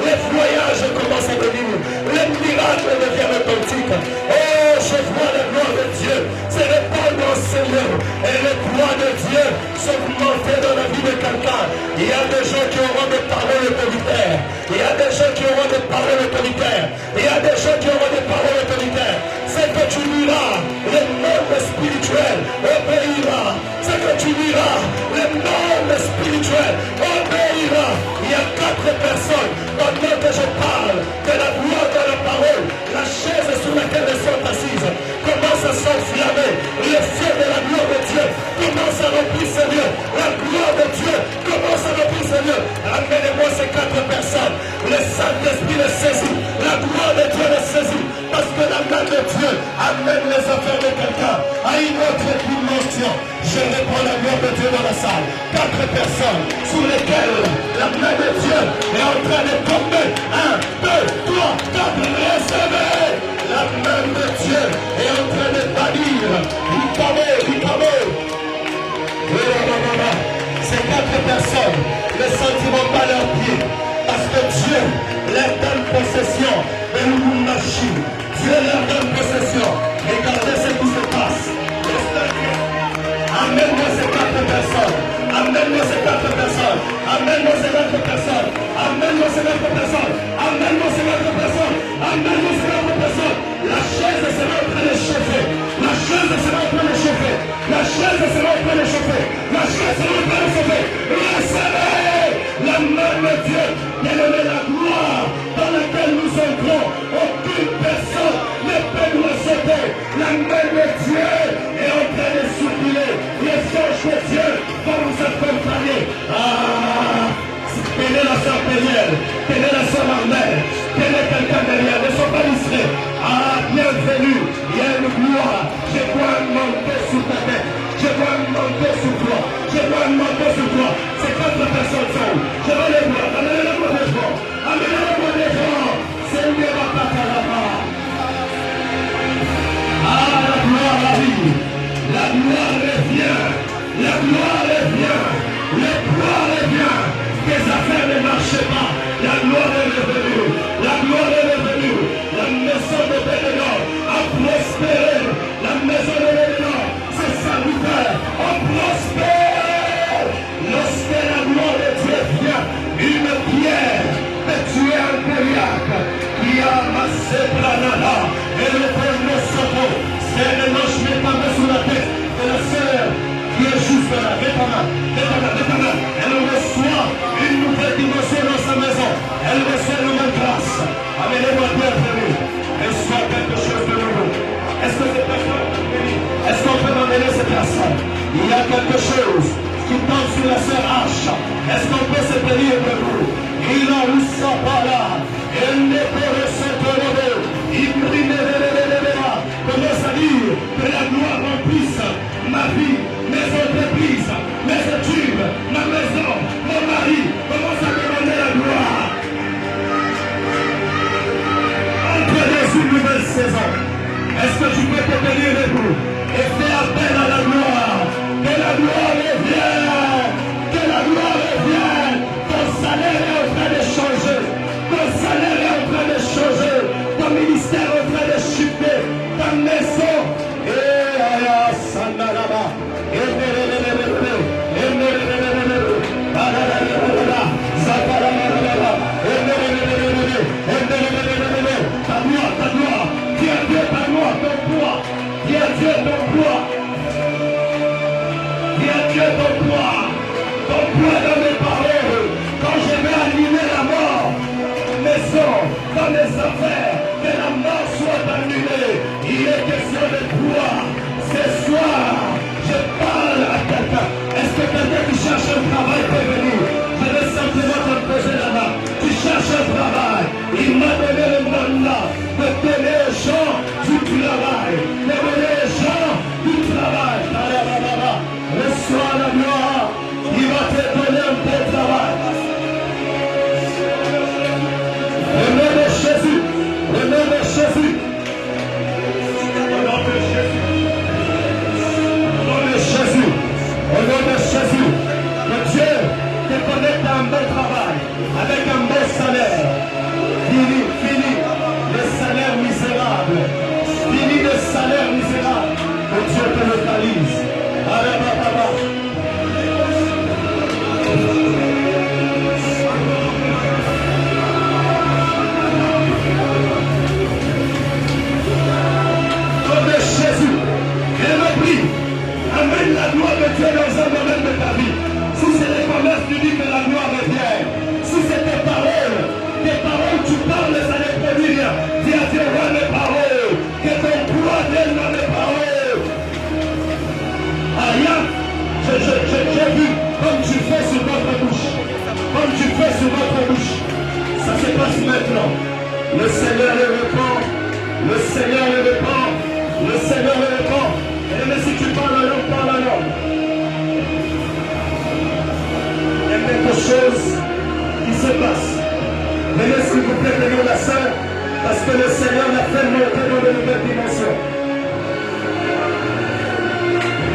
Les voyages commencent à venir. Les miracles deviennent authentiques. Oh, je vois la gloire de Dieu se répandre au Seigneur. Et les gloires de Dieu s'augmenter dans la vie de quelqu'un. Il y a des gens qui auront des paroles autoritaires. Il y a des gens qui auront des paroles autoritaires. Il y a des gens qui auront des paroles autoritaires. C'est que tu diras, le monde spirituel obéira. C'est que tu diras, le monde spirituel obéira. Il y a 4 personnes pendant que je parle de la gloire de la parole. La chaise sur laquelle elles sont assises commence à s'enflammer. Le feu de la gloire de Dieu commence à remplir ce lieu. La gloire de Dieu commence à remplir ce lieu. Amenez-moi ces 4 personnes. Le Saint-Esprit les saisit. La gloire de Dieu les saisit. Parce que la main de Dieu amène les affaires de quelqu'un à une autre dimension. Je réponds la gloire de Dieu dans la salle. 4 personnes sur lesquelles la main de Dieu est en train de tomber. 1, 2, 3, 4, recevez. La main de Dieu est en train de bannir. Ces 4 personnes ne sentiront pas leurs pieds. Parce que Dieu leur donne possession de Lubumbashi. Dieu leur donne possession. Regardez ce qui se passe. Amène-moi ces 4 personnes. Amène-moi ces 4 personnes. Amène-moi ces 4 personnes. Amène-moi ces 4 personnes. Amène-moi ces 4 personnes. Amène-moi ces 4 personnes. La chaise sera en train de chauffer. La chaise sera en train de chauffer. La chaise sera en train de chauffer. La chaise sera en train de chauffer. Recevez la main de Dieu. Quelle est la gloire dans laquelle nous entrons. Aucune personne ne peut nous sauver. La main de Dieu est en train de souffler. Les anges de Dieu vont nous accompagner. Tenez la sœur Péniel, tenez la sœur Marmel, tenez quelqu'un derrière, ne sois pas distrait. Bienvenue, il y a une gloire. Je vois un manteau sur ta tête, je vois un manteau sur toi, je vois un manteau sur toi. Ces 4 personnes sont où? Je vais les voir, amenez-les-moi des gens, amenez-les-moi des gens. Seigneur va pas là-bas. La gloire arrive, la gloire revient, la gloire revient, la gloire revient. Les affaires ne marchaient pas. La gloire est revenue. La gloire est revenue. La maison de Bénédor a prospéré. La maison de Bénédor s'est salutaire. On prospère. Lorsque la gloire de Dieu vient, une pierre peut tuer un Goliath qui a amassé Planada. Et le premier saut, c'est le noche n'est pas mis sur la tête de la sœur qui est juste là. Elle reçoit une nouvelle dimension dans sa maison. Elle reçoit une nouvelle grâce. Amenez-moi bienvenue. Elle soit quelque chose de nouveau. Est-ce que Le Seigneur le répand. Le Seigneur le répand. Le Seigneur le répand. Et mais si tu parles en langue, parle en langue. Il y a quelque chose qui se passe. Venez s'il vous plaît, venez la sœur, parce que le Seigneur l'a fait monter dans de nouvelles dimensions.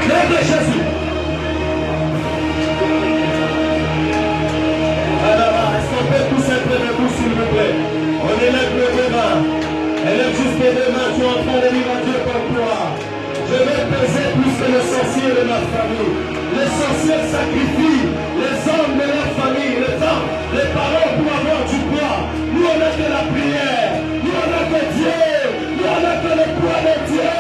Nom de Jésus. Alors, est-ce qu'on peut tous être debout, s'il vous plaît? On élève le deux mains. Élève juste les deux mains, tu es en train de dire à Dieu pour toi. Je vais peser plus que le sorcier de ma famille. Les sorciers sacrifient les hommes de leur famille, les hommes, les parents pour avoir du poids. Nous on n'a que la prière, nous on n'a que Dieu, nous on n'a que le poids de Dieu.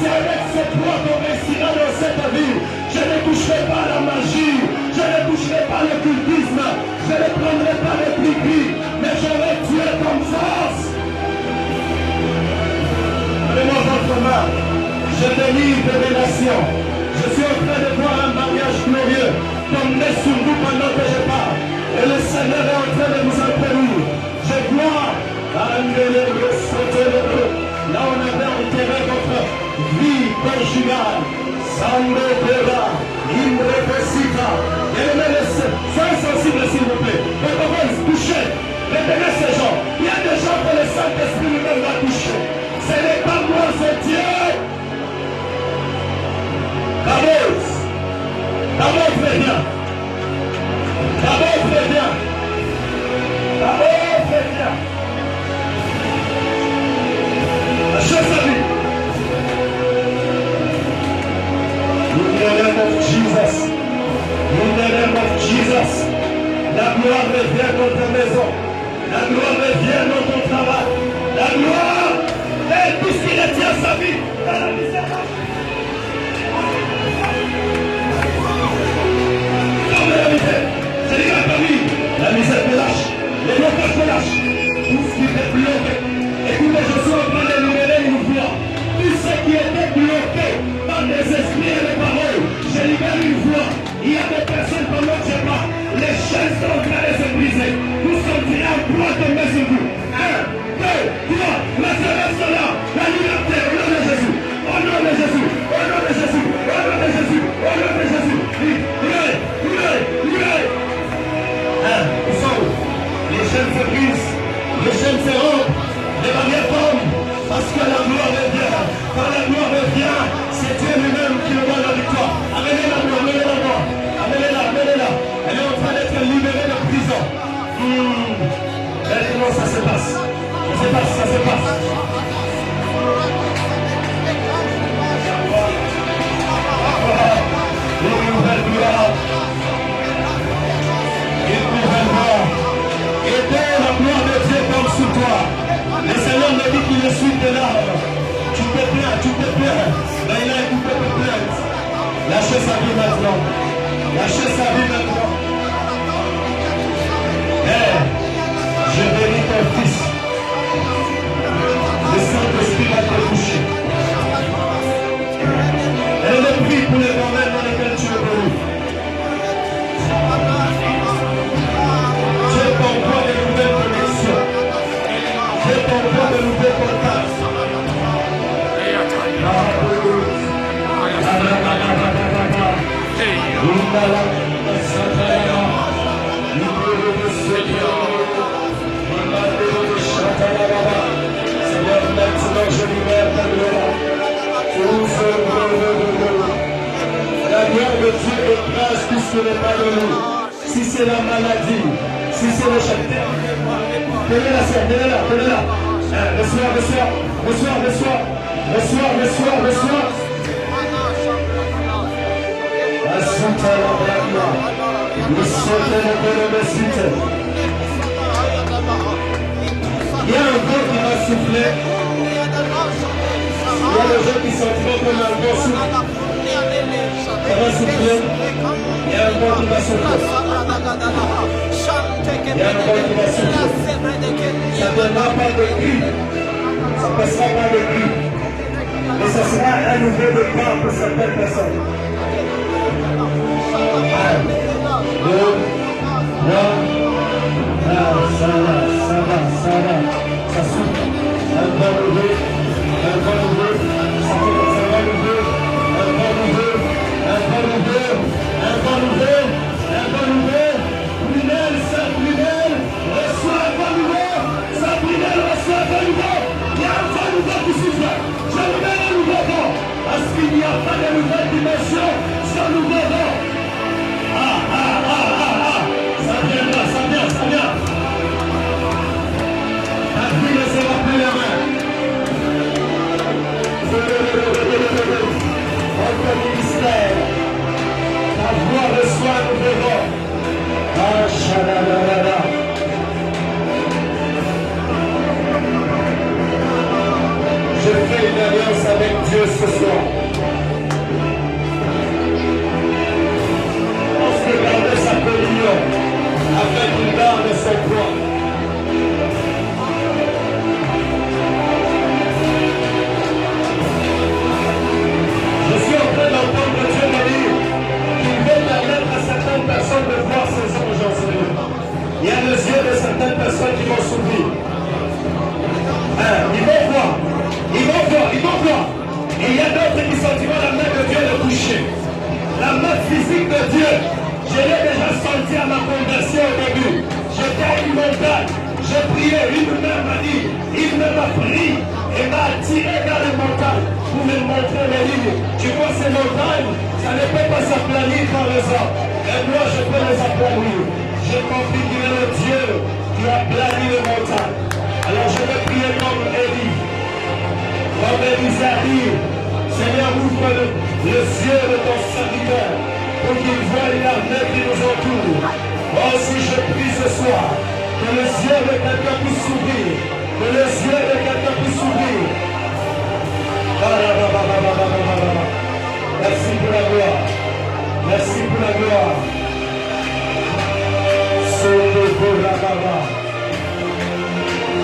C'est avec ce poids qu'on réussira dans cette vie. Je ne toucherai pas la magie, je ne toucherai pas l'occultisme, je ne prendrai pas les piquis, mais j'aurai Dieu comme force. Donnez-moi votre main. Je délivre des nations. Je suis en train de voir un mariage glorieux comme des sur vous pendant que je parle. Et le Seigneur est en train de nous intervenir. Je vois là on avait enterré votre vie conjugale. Sando Pera, Imre Pesita. Soyez sensibles s'il vous plaît. Touchez. Retenez ces gens. Il y a des gens que le Saint-Esprit lui-même va toucher. Ce n'est pas moi, c'est Dieu. D'abord, très bien. D'abord, très bien. D'abord, très bien. Lâchez sa vie. In the name of Jesus. In the name of Jesus. La gloire revient dans ta maison. La gloire revient dans ton travail. La gloire. Et tout ce qui retient sa vie dans la misère. C'est la famille. La misère te lâche. Les blocages te lâchent. Tout ce qui est bloqué. Écoutez, je suis en train d'énumérer une voix. Tout ce qui était bloqué par des esprits et des paroles. Je libère une voix. Il y a des personnes pendant que je parle. Les chaînes sont en train de se briser. Nous sommes un poids tombé sur vous. 1, 2, 3. Résurrection là. La liberté au nom de Jésus. Au nom de Jésus. Au nom de Jésus. Au nom de Jésus. Au nom de Jésus. Libérez. Ils sont où? Les chaînes se brisent, les chaînes se rompent, les barrières tombent, parce que la gloire revient. Quand la gloire revient, c'est Dieu lui-même qui nous donne la victoire. Amenez-la, amenez-la, amenez-la, amenez-la. Elle est en train d'être libérée de prison. Maintenant, ça se passe. Ça se passe. Une nouvelle gloire. Et dès la gloire de Dieu comme sous toi, le Seigneur me dit qu'il essuie tes larmes. Tu te plains, mais il a écouté tes plaintes. Lâchez sa vie maintenant. Je bénis ton fils. Le Saint-Esprit va te toucher. Elle le prie pour les domaines dans lesquels tu es béni. Dieu t'envoie de nouvelles connexions. Dieu t'envoie de nouvelles contacts. Seigneur, maintenant je libère ta gloire. La gloire de Dieu écrase tout ce qui n'est pas de nous. Si c'est la maladie, si c'est le château, tenez-la, sœur, tenez-la. Reçois. Assunta la bravia, le sauté le bénéficite. Il y a un vent qui va souffler. Il y a des gens qui sentiront comme un vent souffle. Ça va souffler. Il y a un vent qui va souffler. Ça ne viendra pas de cri. Ça ne passera pas de cri. Mais ça sera un nouveau départ pour certaines personnes. 1, 2, 3. Ça va. Ça son poids. Je suis en train d'entendre Dieu me dire qu'il veut permettre à certaines personnes de voir ses anges en ce lieu. Il y a les yeux de certaines personnes qui vont s'ouvrir. Ils vont voir. Ils vont voir. Ils vont voir. Et il y a d'autres qui sentiront la main de Dieu le toucher. La main physique de Dieu. Je l'ai déjà senti à ma conversion au début. J'étais à une montagne. Je priais. Une main m'a dit. Une main m'a pris et m'a attiré vers les montagnes pour me montrer les lignes. Tu vois ces montagnes, ça ne peut pas s'aplanir par les hommes. Et moi, je peux les aplanir. J'ai compris qu'il est le Dieu qui a plani les montagnes. Alors je vais prier comme Élie. Comme Élisée, Seigneur, ouvre les yeux de ton serviteur pour qu'il voie l'armée qui nous entoure. Oh, si je prie ce soir, que les yeux de quelqu'un puissent s'ouvrir, que les yeux de quelqu'un puissent s'ouvrir. Merci pour la gloire. Merci pour la gloire.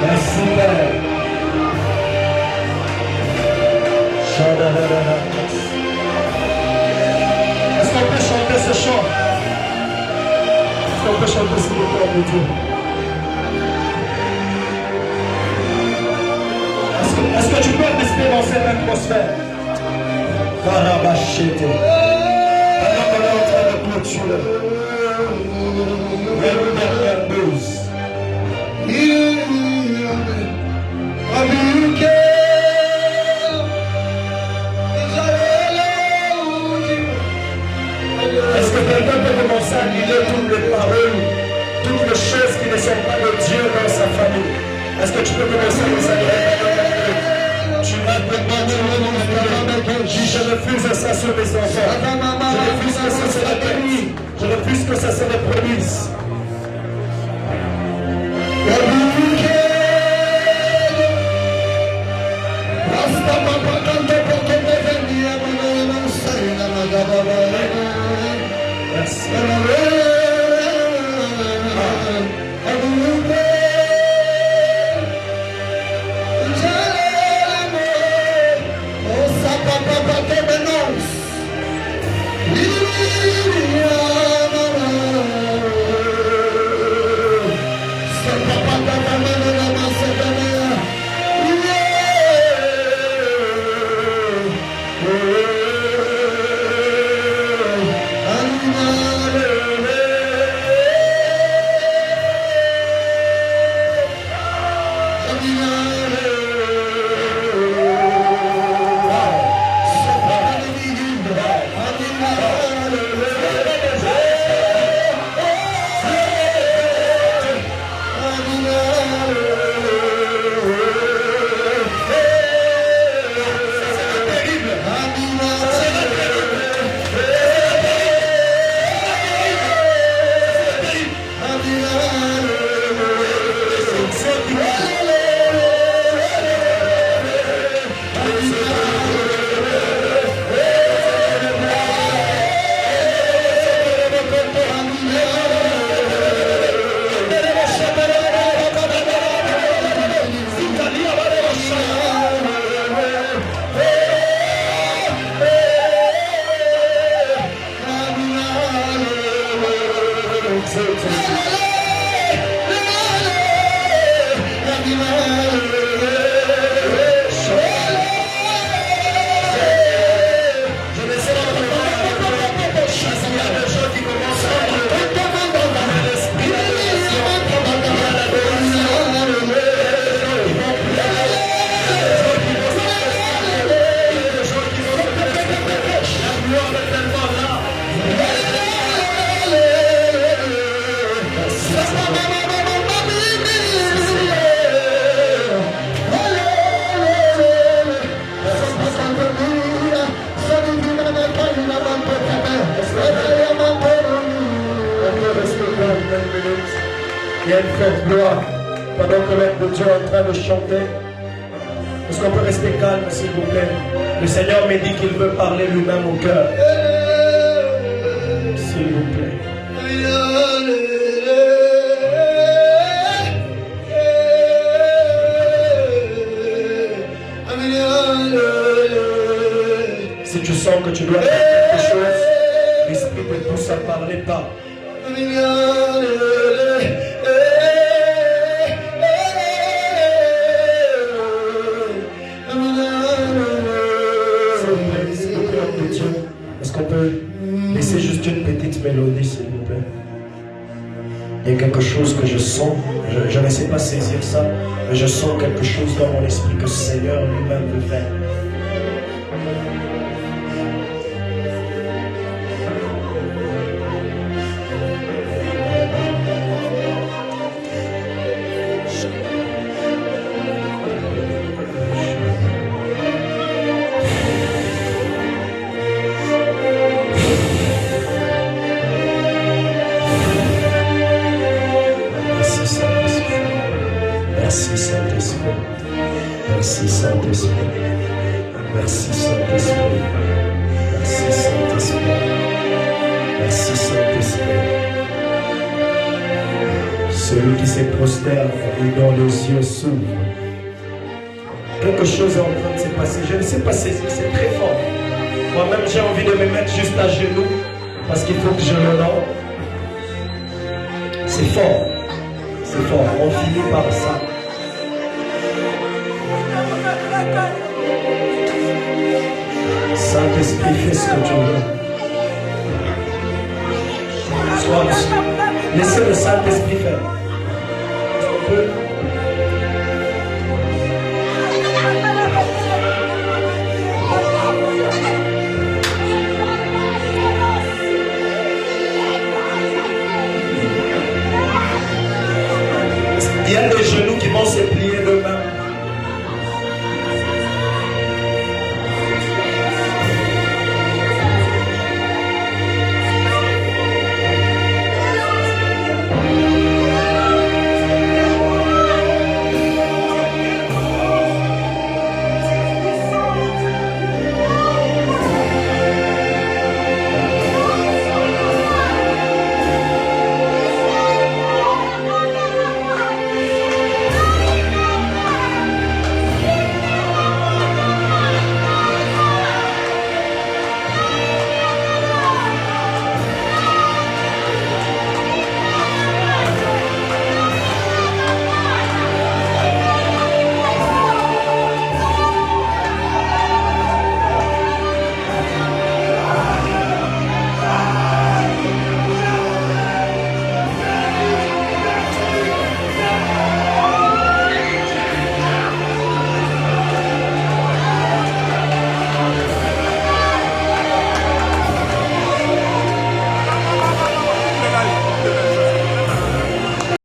Merci Père. Est-ce qu'on peut chanter ce chant? Est-ce qu'on peut chanter ce gloire de Dieu? Est-ce que tu peux rester dans cette atmosphère? Karabachete. Alors qu'on est en train de clôturer. Dernière news. Est-ce que quelqu'un peut commencer à lire toutes les paroles, toutes les choses qui ne sont pas de Dieu dans sa famille? Est-ce que tu peux commencer à les agréer? Tu vas te demander, je refuse ça sur mes enfants. Je refuse que ça se répète. Je refuse que ça se reproduise. Il y a une forte gloire pendant que l'homme de Dieu est en train de chanter. Est-ce qu'on peut rester calme, s'il vous plaît? Le Seigneur me dit qu'il veut parler lui-même au cœur. S'il vous plaît. sens que tu dois faire quelque chose, l'Esprit te pousse à parler, parle. S'il vous plaît, homme de Dieu, est-ce qu'on peut laisser juste une petite mélodie, s'il vous plaît? Il y a quelque chose que je sens, je ne sais pas saisir ça, mais je sens quelque chose dans mon esprit que le Seigneur lui-même veut faire. Merci Saint-Esprit. Merci Saint-Esprit. Merci Saint-Esprit. Merci Saint-Esprit. Merci Saint-Esprit. Celui qui se prosterne et dont les yeux s'ouvrent. Quelque chose est en train de se passer. Je ne sais pas saisir, c'est très fort. Moi-même, j'ai envie de me mettre juste à genoux parce qu'il faut que je le rende. C'est fort. C'est fort. On finit par ça. Saint-Esprit, fais ce que tu veux. Laissez le Saint-Esprit faire. Est-ce qu'on peut? Il y a des jeunes